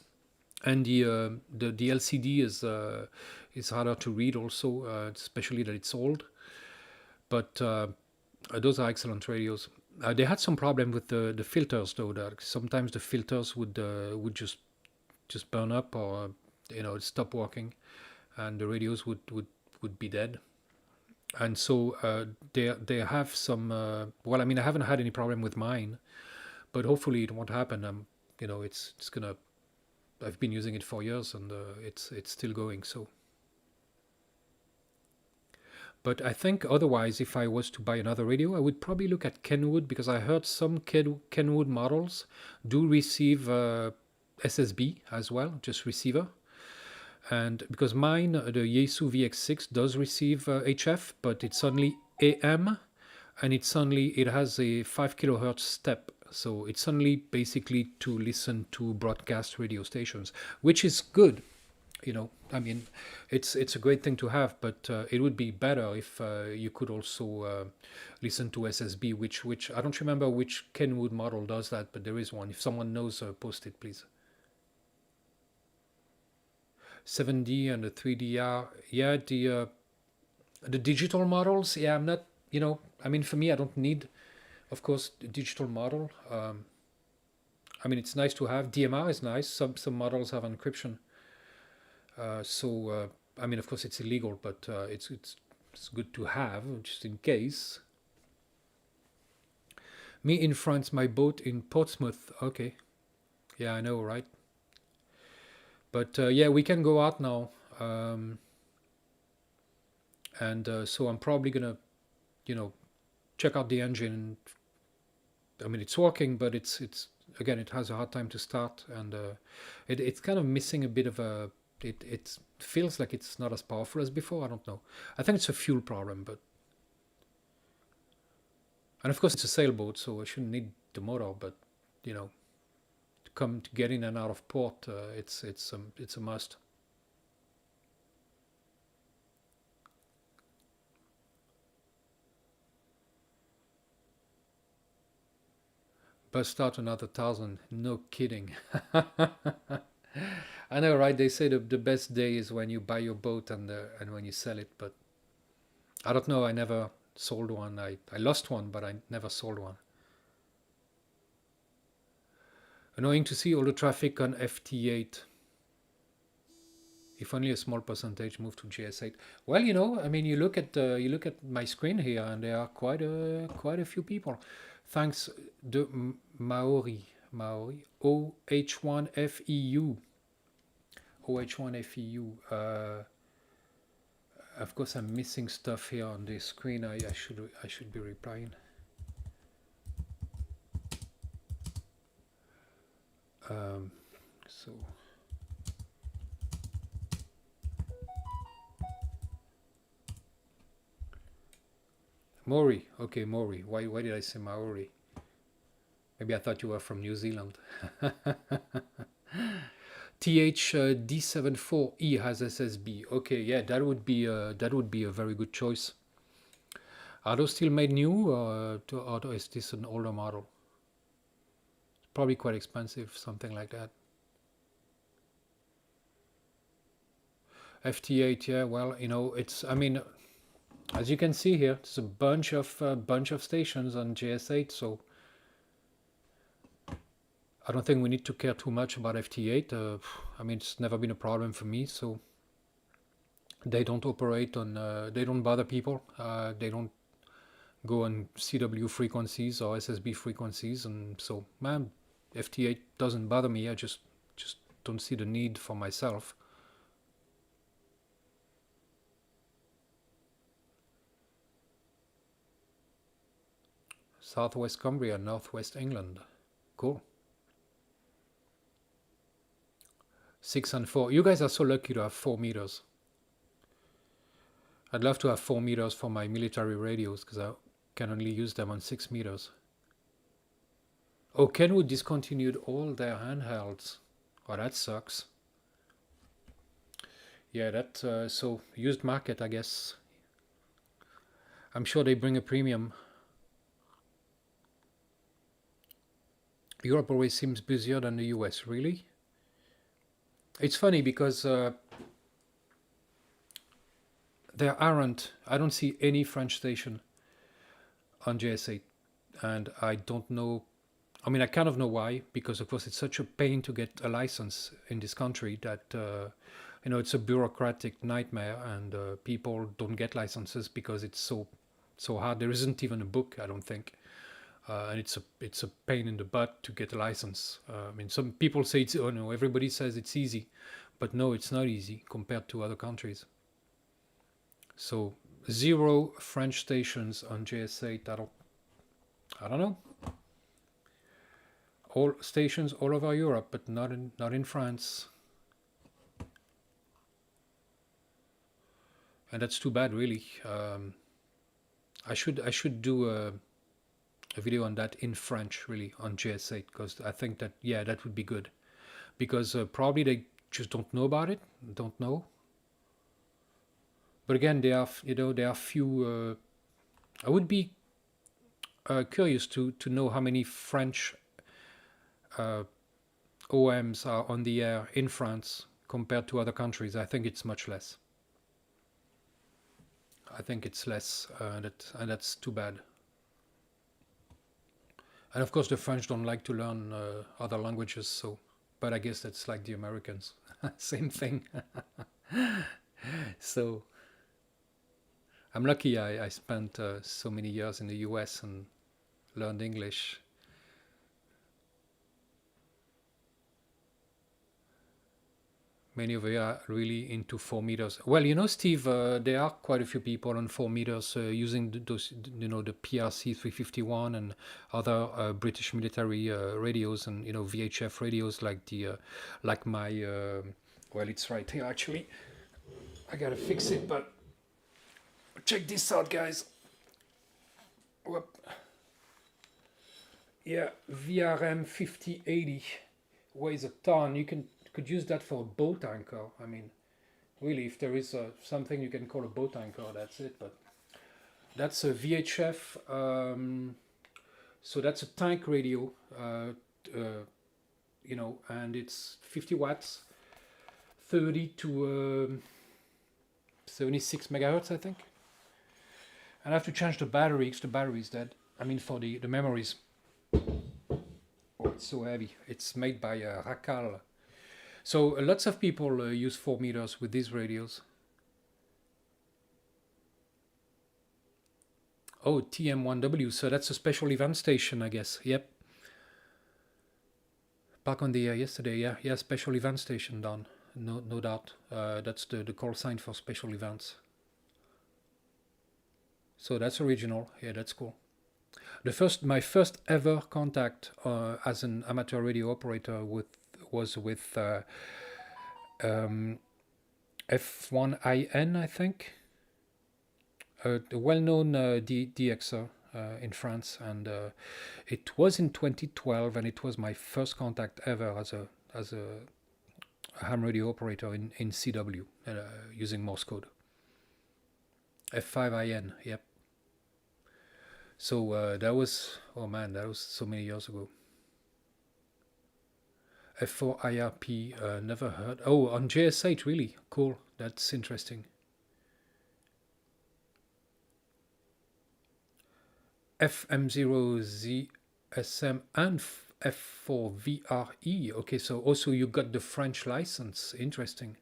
and the LCD is harder to read also, especially that it's old. But those are excellent radios. They had some problem with the filters though. That sometimes the filters would just burn up, or stop working, and the radios would be dead. And so they have some. Well, I mean, I haven't had any problem with mine, but hopefully it won't happen. It's gonna. I've been using it for years, and it's still going. So. But I think otherwise, if I was to buy another radio, I would probably look at Kenwood, because I heard some Kenwood models do receive SSB as well, just receiver. And because mine, the Xiegu VX6, does receive HF, but it's only AM, and it has a 5 kilohertz step. So it's only basically to listen to broadcast radio stations, which is good. I mean, it's a great thing to have, but it would be better if you could also listen to SSB, which I don't remember which Kenwood model does that, but there is one. If someone knows, post it, please. 7D and the 3DR, yeah, the digital models, yeah, I'm not, I mean, for me, I don't need, of course, the digital model. I mean, it's nice to have. DMR is nice. Some models have encryption. So I mean, of course, it's illegal, but it's good to have just in case. Me in France, my boat in Portsmouth. Okay, yeah, I know, right? But yeah, we can go out now, and so I'm probably gonna, check out the engine. I mean, it's working, but it's again, it has a hard time to start, and it's kind of missing a bit of a. It feels like it's not as powerful as before. I don't know. I think it's a fuel problem, but and of course it's a sailboat, so I shouldn't need the motor. But to get in and out of port, it's a must. bust out another 1,000. No kidding. I know, right? They say the best day is when you buy your boat and when you sell it, but I don't know. I never sold one. I lost one, but I never sold one. Annoying to see all the traffic on FT8. If only a small percentage moved to JS8. Well, you know, I mean, you look at my screen here, and there are quite a few people. Thanks the Maori OH1FEU. OH1FEU. Of course, I'm missing stuff here on the screen. I should be replying. So. Maori. Okay, Maori. Why did I say Maori? Maybe I thought you were from New Zealand. THD74E has SSB. Okay, yeah, that would be a very good choice. Are those still made new, or is this an older model? Probably quite expensive, something like that. FT8, yeah. Well, you know, it's. I mean, as you can see here, it's a bunch of stations on JS8, so I don't think we need to care too much about FT8. I mean, it's never been a problem for me, so they don't operate on, they don't bother people. They don't go on CW frequencies or SSB frequencies, and so, man, FT8 doesn't bother me. I just don't see the need for myself. Southwest Cumbria, Northwest England. Cool. 6 and 4. You guys are so lucky to have 4 meters. I'd love to have 4 meters for my military radios because I can only use them on 6 meters. Oh, Kenwood discontinued all their handhelds. Oh, that sucks. Yeah, that so used market, I guess. I'm sure they bring a premium. Europe always seems busier than the US, really? It's funny because there aren't, I don't see any French station on JS8, and I don't know, I mean, I kind of know why, because of course it's such a pain to get a license in this country that, you know, it's a bureaucratic nightmare, and people don't get licenses because it's so hard. There isn't even a book, I don't think. And it's a pain in the butt to get a license. I mean, some people say it's, oh no, everybody says it's easy, but no, it's not easy compared to other countries. So 0 French stations on JS8. I don't know. All stations all over Europe, but not in France. And that's too bad, really. I should do a video on that in French, really, on JS8, because I think that, yeah, that would be good, because probably they just don't know about it, don't know. But again, there are few. I would be curious to know how many French OMs are on the air in France compared to other countries. I think it's much less. I think it's less, and that's too bad. And of course, the French don't like to learn other languages, so. But I guess that's like the Americans, same thing. So, I'm lucky. I spent so many years in the US and learned English. Many of you are really into 4 meters. Well, you know, Steve, there are quite a few people on 4 meters using those, you know, the PRC 351 and other British military radios, and, you know, VHF radios like the like my well, it's right here actually. I gotta fix it, but check this out, guys. Whoop. Yeah, VRM 5080 weighs a ton. You could use that for a boat anchor. I mean, really, if there is something you can call a boat anchor, that's it. But that's a VHF So that's a tank radio, you know, and it's 50 watts, 30 to 76 megahertz, I think. And I have to change the battery because the battery is dead. I mean, for the memories. Oh, it's so heavy. It's made by Racal. So lots of people use 4 meters with these radios. Oh, TM1W. So that's a special event station, I guess. Yep. Back on the yesterday, yeah, special event station done. No doubt. That's the call sign for special events. So that's original. Yeah, that's cool. My first ever contact as an amateur radio operator was with F1IN, I think, a well-known DXer in France, and it was in 2012, and it was my first contact ever as a ham radio operator in CW using Morse code. F5IN, yep. So that was, oh man, that was so many years ago. F4IRP, never heard. Oh, on JS8, really? Cool, that's interesting. FM0ZSM and F4VRE. Okay, so also you got the French license. Interesting.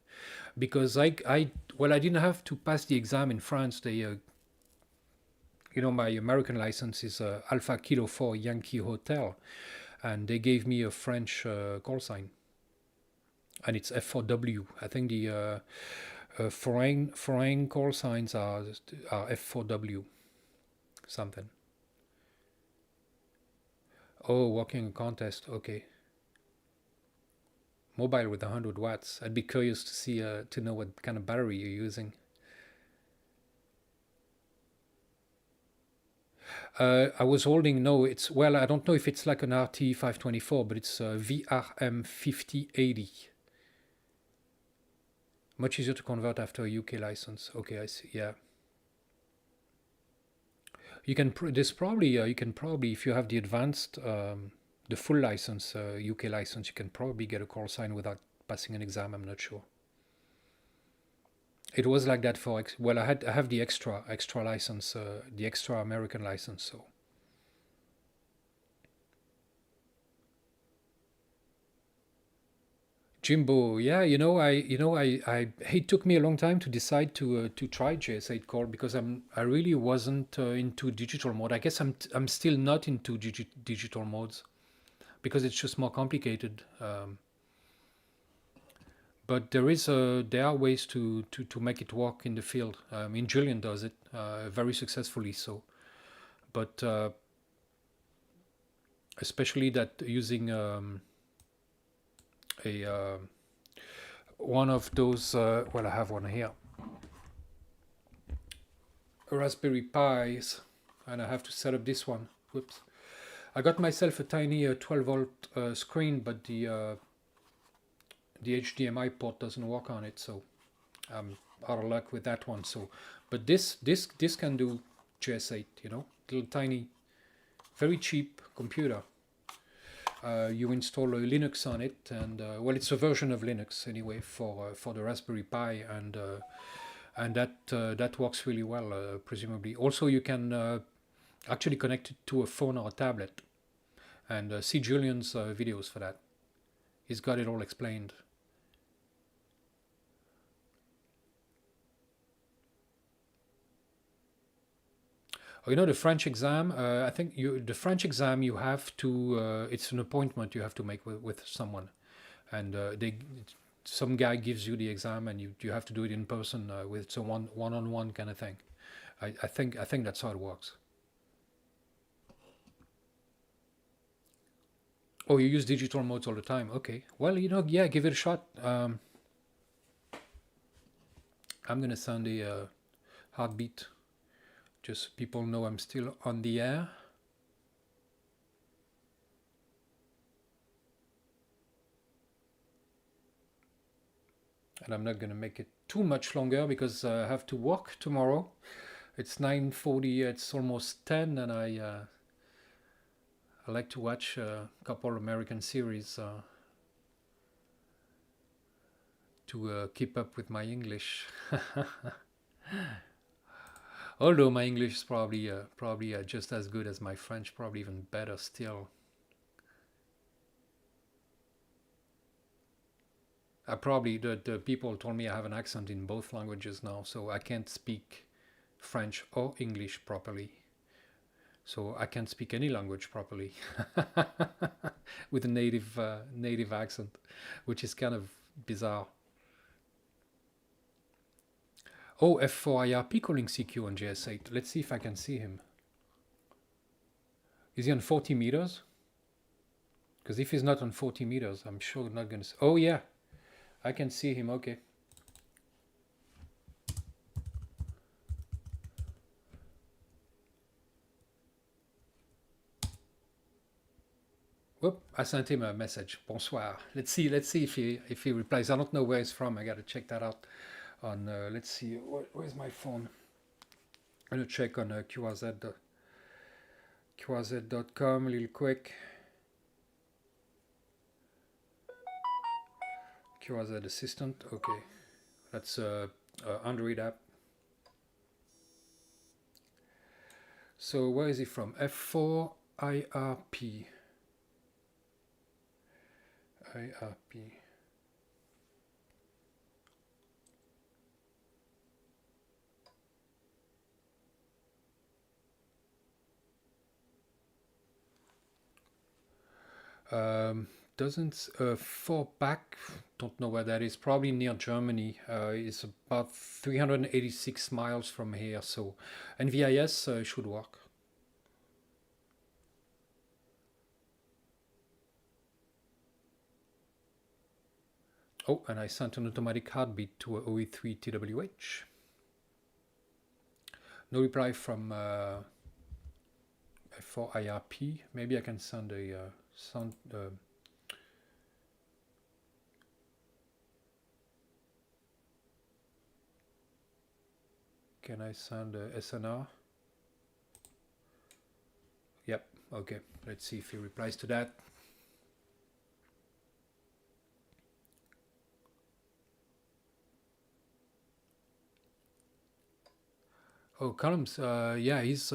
Because I didn't have to pass the exam in France. They, you know, my American license is Alpha Kilo 4 Yankee Hotel, and they gave me a French call sign, and it's F4W. I think the foreign call signs are F4W something. Oh, working a contest. Okay. Mobile with 100 watts. I'd be curious to see to know what kind of battery you're using. I was holding, no, it's, well, I don't know if it's like an RT524, but it's VRM 5080. Much easier to convert after a UK license. Okay, I see, yeah. You can, you can probably, if you have the advanced, the full license, UK license, you can probably get a call sign without passing an exam, I'm not sure. It was like that for, well, I have the extra license, the extra American license, so. Jimbo, yeah, it took me a long time to decide to try JS8 call because I really wasn't into digital mode. I guess I'm still not into digital modes because it's just more complicated. But there are ways to make it work in the field. I mean, Julian does it very successfully. So, but especially that using one of those. Well, I have one here. A Raspberry Pis, and I have to set up this one. Whoops! I got myself a tiny 12-volt screen, but the HDMI port doesn't work on it, so I'm out of luck with that one. So, but this can do JS8, you know, little tiny, very cheap computer. You install a Linux on it, and well, it's a version of Linux anyway for the Raspberry Pi, and that works really well, presumably. Also, you can actually connect it to a phone or a tablet, and see Julian's videos for that. He's got it all explained. Oh, you know, the French exam, I think the French exam you have to, it's an appointment you have to make with someone. And some guy gives you the exam and you have to do it in person with it's a one-on-one kind of thing. I think that's how it works. Oh, you use digital modes all the time. Okay. Well, you know, yeah, give it a shot. I'm going to send a heartbeat. Just so people know I'm still on the air. And I'm not going to make it too much longer because I have to work tomorrow. It's 9:40, it's almost 10, and I like to watch a couple American series to keep up with my English. Although my English is probably just as good as my French, probably even better still. The people told me I have an accent in both languages now, so I can't speak French or English properly. So I can't speak any language properly with a native accent, which is kind of bizarre. Oh, F4 IRP calling CQ on JS8. Let's see if I can see him. Is he on 40 meters? Because if he's not on 40 meters, I'm sure not going to... Oh, yeah. I can see him. Okay. Whoop, I sent him a message. Bonsoir. Let's see if he replies. I don't know where he's from. I got to check that out. On let's see, where's my phone? I'm gonna check on QRZ.com real quick. QRZ Assistant, okay. That's Android app. So where is he from? F4 IRP. IRP. Doesn't for back, don't know where that is, probably near Germany. It's about 386 miles from here, so NVIS should work. Oh, and I sent an automatic heartbeat to a OE3 TWH. No reply from F4 IRP. Maybe I can send a can I send a SNR? Yep, okay. Let's see if he replies to that. Oh, Columns, yeah, he's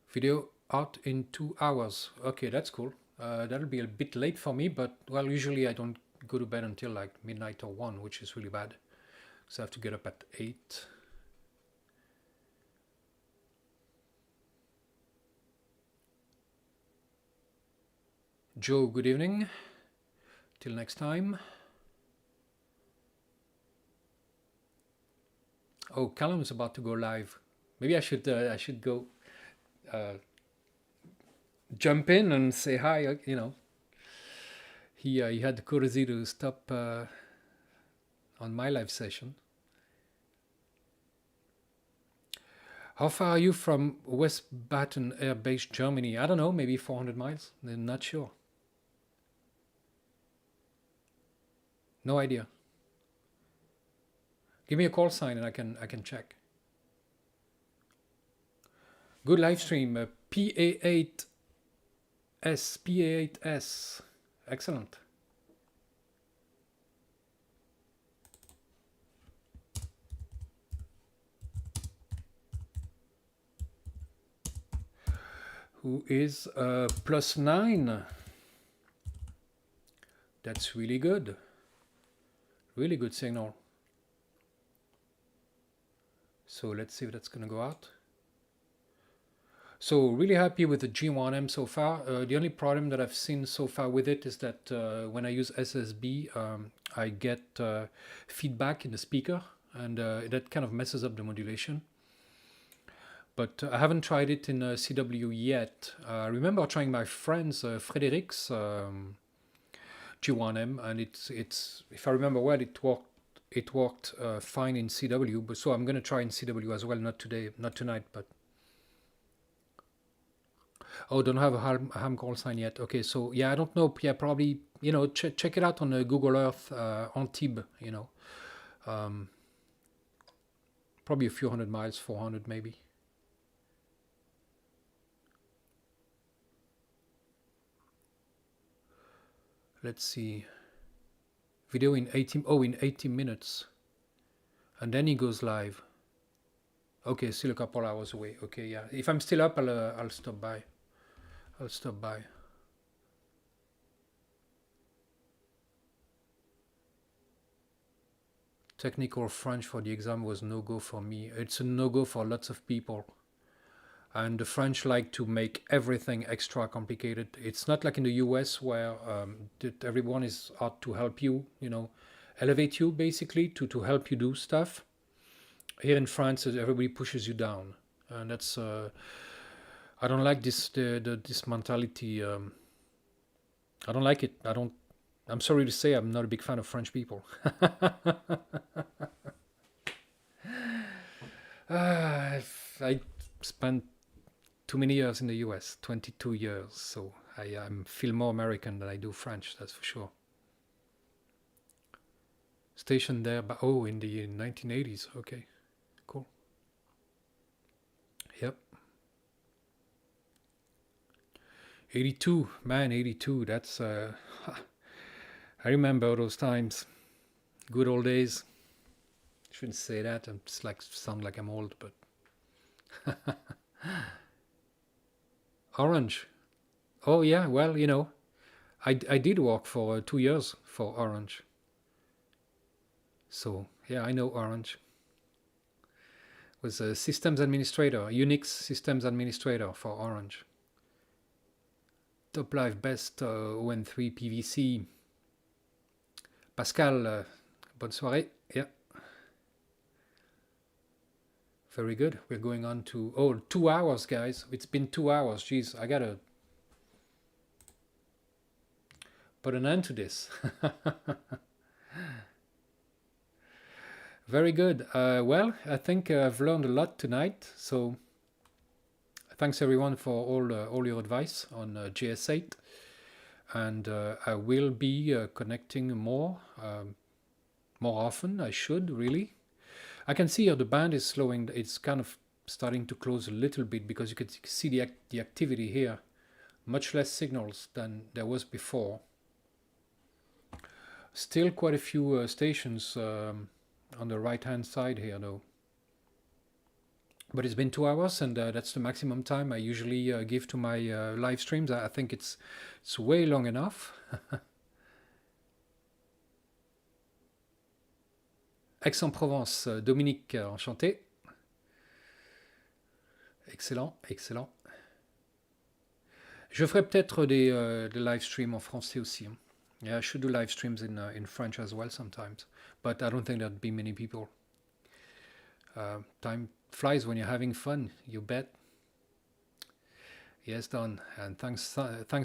video out in 2 hours. Okay, that's cool. That'll be a bit late for me, but well, usually I don't go to bed until like midnight or 1, which is really bad. So I have to get up at 8. Joe, good evening. Till next time. Oh, Callum's about to go live. Maybe I should go jump in and say hi. You know, he had the courtesy to stop on my live session. How far are you from West Baton Air Base, Germany? I don't know, maybe 400 miles. I'm not sure. No idea. Give me a call sign and I can check. Good live stream. PA8S. PA8S. Excellent. Who is +9? That's really good. Really good signal. So let's see if that's going to go out. So really happy with the G1M so far. The only problem that I've seen so far with it is that when I use SSB, I get feedback in the speaker, and that kind of messes up the modulation. But I haven't tried it in CW yet. I remember trying my friend's Frédéric's G1M, and it's if I remember well, it worked fine in CW. But so I'm going to try in CW as well. Not today, not tonight, but. Oh, don't have a ham call sign yet. Okay, so yeah, I don't know. Yeah, probably, you know, check it out on Google Earth, Antibes, you know. Probably a few hundred miles, 400 maybe. Let's see. Video in 18, oh, in 18 minutes. And then he goes live. Okay, still a couple hours away. Okay, yeah. If I'm still up, I'll stop by. I'll stop by. Technical French for the exam was no-go for me. It's a no-go for lots of people. And the French like to make everything extra complicated. It's not like in the US where everyone is out to help you, you know, elevate you basically to help you do stuff. Here in France, everybody pushes you down, and that's I don't like this this mentality. I don't like it. I'm sorry to say, I'm not a big fan of French people. I spent too many years in the US, 22 years, so I feel more American than I do French, that's for sure. Stationed there, but oh, in the 1980s, okay, cool. Yep. 82, man, 82, that's, I remember those times, good old days. Shouldn't say that, I'm just like, sound like I'm old, but. Orange. Oh yeah, well, you know, I did work for 2 years for Orange. So yeah, I know Orange. Was a systems administrator, Unix systems administrator for Orange. Top Life Best ON3 PVC. Pascal, bonne soirée. Yeah. Very good. We're going on to 2 hours, guys. It's been 2 hours. Jeez, I gotta put an end to this. Very good. Well, I think I've learned a lot tonight. So thanks everyone for all your advice on JS8, and I will be connecting more often. I should really. I can see here the band is slowing. It's kind of starting to close a little bit because you can see the activity here. Much less signals than there was before. Still quite a few stations on the right hand side here though. But it's been 2 hours, and that's the maximum time I usually give to my live streams. I think it's way long enough. Aix-en-Provence, Dominique, enchanté. Excellent, excellent. Je ferai peut-être des live streams en français aussi. Yeah, I should do live streams in French as well sometimes, but I don't think there'd be many people. Time flies when you're having fun, you bet. Yes, Don, and thanks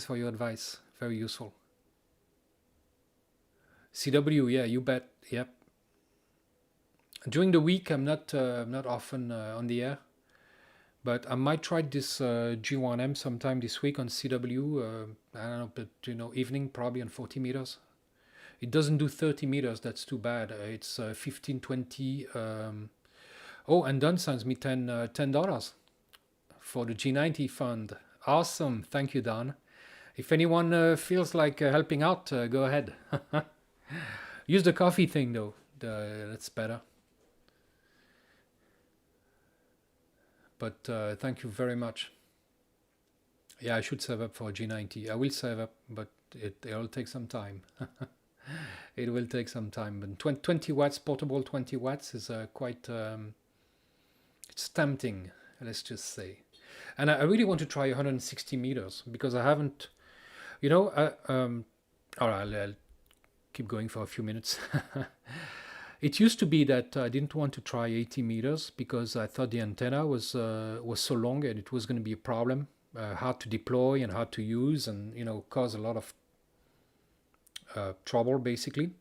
for your advice. Very useful. CW, yeah, you bet. Yep. During the week, I'm not often on the air, but I might try this G1M sometime this week on CW. I don't know, but you know, evening probably on 40 meters. It doesn't do 30 meters. That's too bad. It's 15, 20. Oh, and Don sends me $10 for the G90 fund. Awesome, thank you, Don. If anyone feels like helping out, go ahead. Use the coffee thing though. That's better. But thank you very much. Yeah, I should save up for a G90. I will save up, but it'll take some time. It will take some time. But 20 watts, portable 20 watts is quite... it's tempting, let's just say. And I really want to try 160 meters because I haven't... You know, all right, I'll keep going for a few minutes. It used to be that I didn't want to try 80 meters because I thought the antenna was so long and it was going to be a problem, hard to deploy and hard to use, and you know, cause a lot of trouble basically.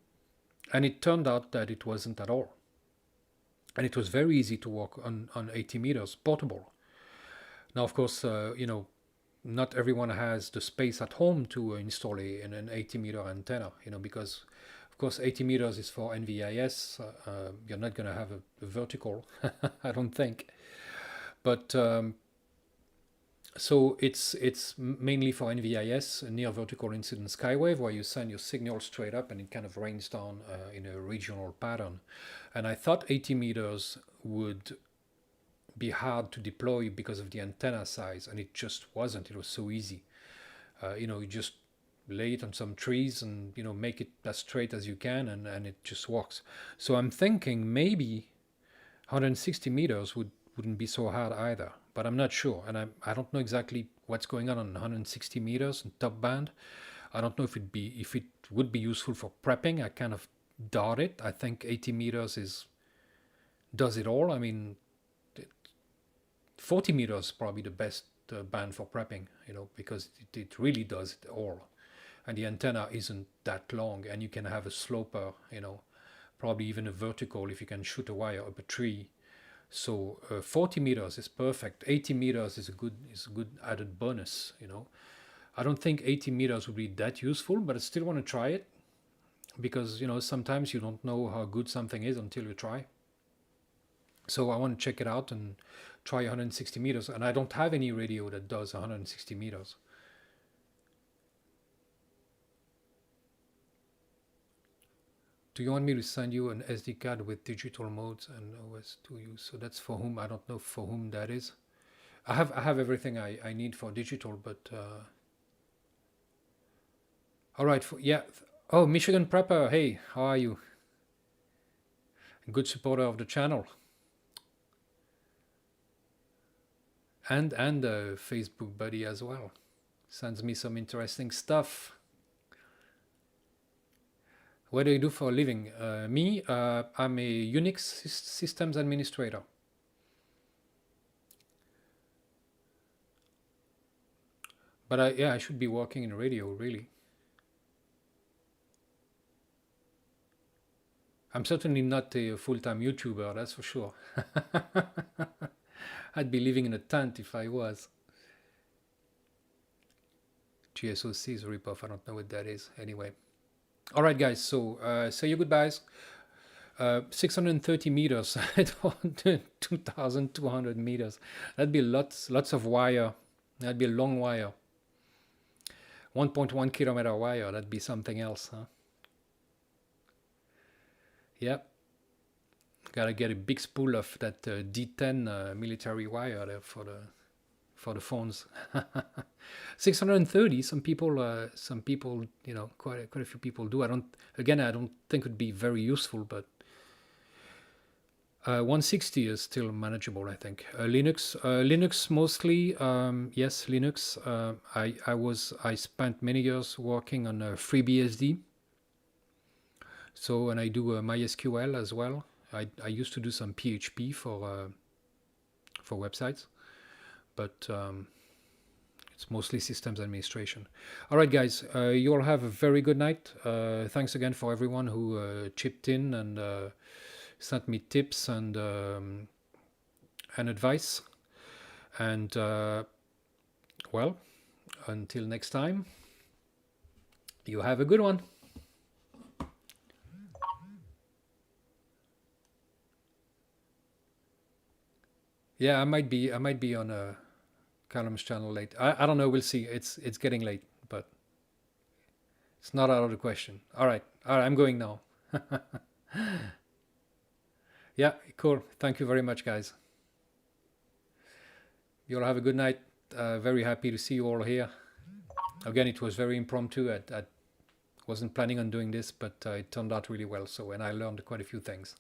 And it turned out that it wasn't at all, and it was very easy to work on 80 meters portable. Now, of course, you know, not everyone has the space at home to install an 80 meter antenna, you know, because of course 80 meters is for NVIS. You're not going to have a vertical, I don't think. But So it's mainly for NVIS, near vertical incident skywave, where you send your signal straight up and it kind of rains down in a regional pattern. And I thought 80 meters would be hard to deploy because of the antenna size, and it just wasn't. It was so easy. You just lay it on some trees and make it as straight as you can, and it just works. So I'm thinking maybe 160 meters wouldn't be so hard either, but I'm not sure, and I don't know exactly what's going on 160 meters in top band. I don't know if it would be useful for prepping. I kind of doubt it. I think 80 meters does it all. I mean, 40 meters is probably the best band for prepping, because it really does it all. And the antenna isn't that long, and you can have a sloper, probably even a vertical if you can shoot a wire up a tree. So 40 meters is perfect. 80 meters is a good added bonus, I don't think 80 meters would be that useful, but I still want to try it, because sometimes you don't know how good something is until you try. So I want to check it out and try 160 meters, and I don't have any radio that does 160 meters. Do you want me to send you an SD card with digital modes and OS to use? So that's for whom? I don't know for whom that is. I have everything I need for digital, but all right. Yeah. Oh, Michigan Prepper. Hey, how are you? Good supporter of the channel. And a Facebook buddy as well. Sends me some interesting stuff. What do you do for a living? Me, I'm a Unix systems administrator. But I should be working in radio, really. I'm certainly not a full-time YouTuber, that's for sure. I'd be living in a tent if I was. JS8 is a ripoff, I don't know what that is. Anyway. All right, guys, so say your goodbyes. 630 meters, 2,200 meters. That'd be lots of wire. That'd be a long wire. 1.1 kilometer wire, that'd be something else, huh? Yep. Gotta get a big spool of that D10 military wire there for the phones. 630. Some people, quite a few people do. I don't think it'd be very useful, but 160 is still manageable, I think. Linux mostly. Yes, Linux. I spent many years working on FreeBSD. So, and I do MySQL as well. I used to do some PHP for websites, but it's mostly systems administration. All right, guys, you all have a very good night. Thanks again for everyone who chipped in and sent me tips and advice. And well, until next time, you have a good one. Yeah, I might be on Callum's channel late. I don't know. We'll see. It's getting late, but it's not out of the question. All right. I'm going now. Yeah, cool. Thank you very much, guys. You all have a good night. Very happy to see you all here. Again, it was very impromptu. I wasn't planning on doing this, but it turned out really well. So, and I learned quite a few things,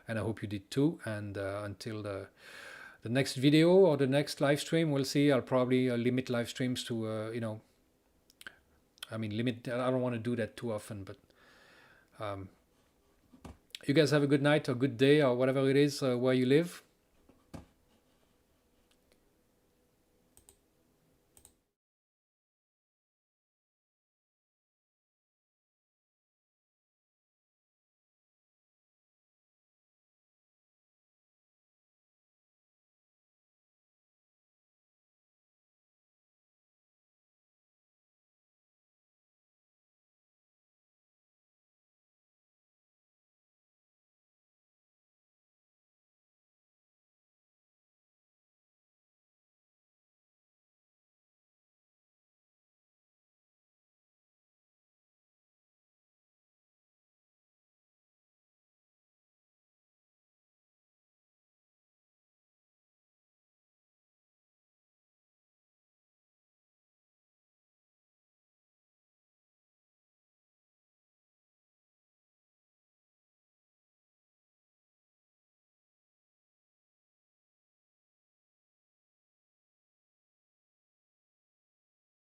and I hope you did too. And until the next video or the next live stream, we'll see. I'll probably limit live streams to, limit. I don't want to do that too often, but you guys have a good night or good day or whatever it is where you live.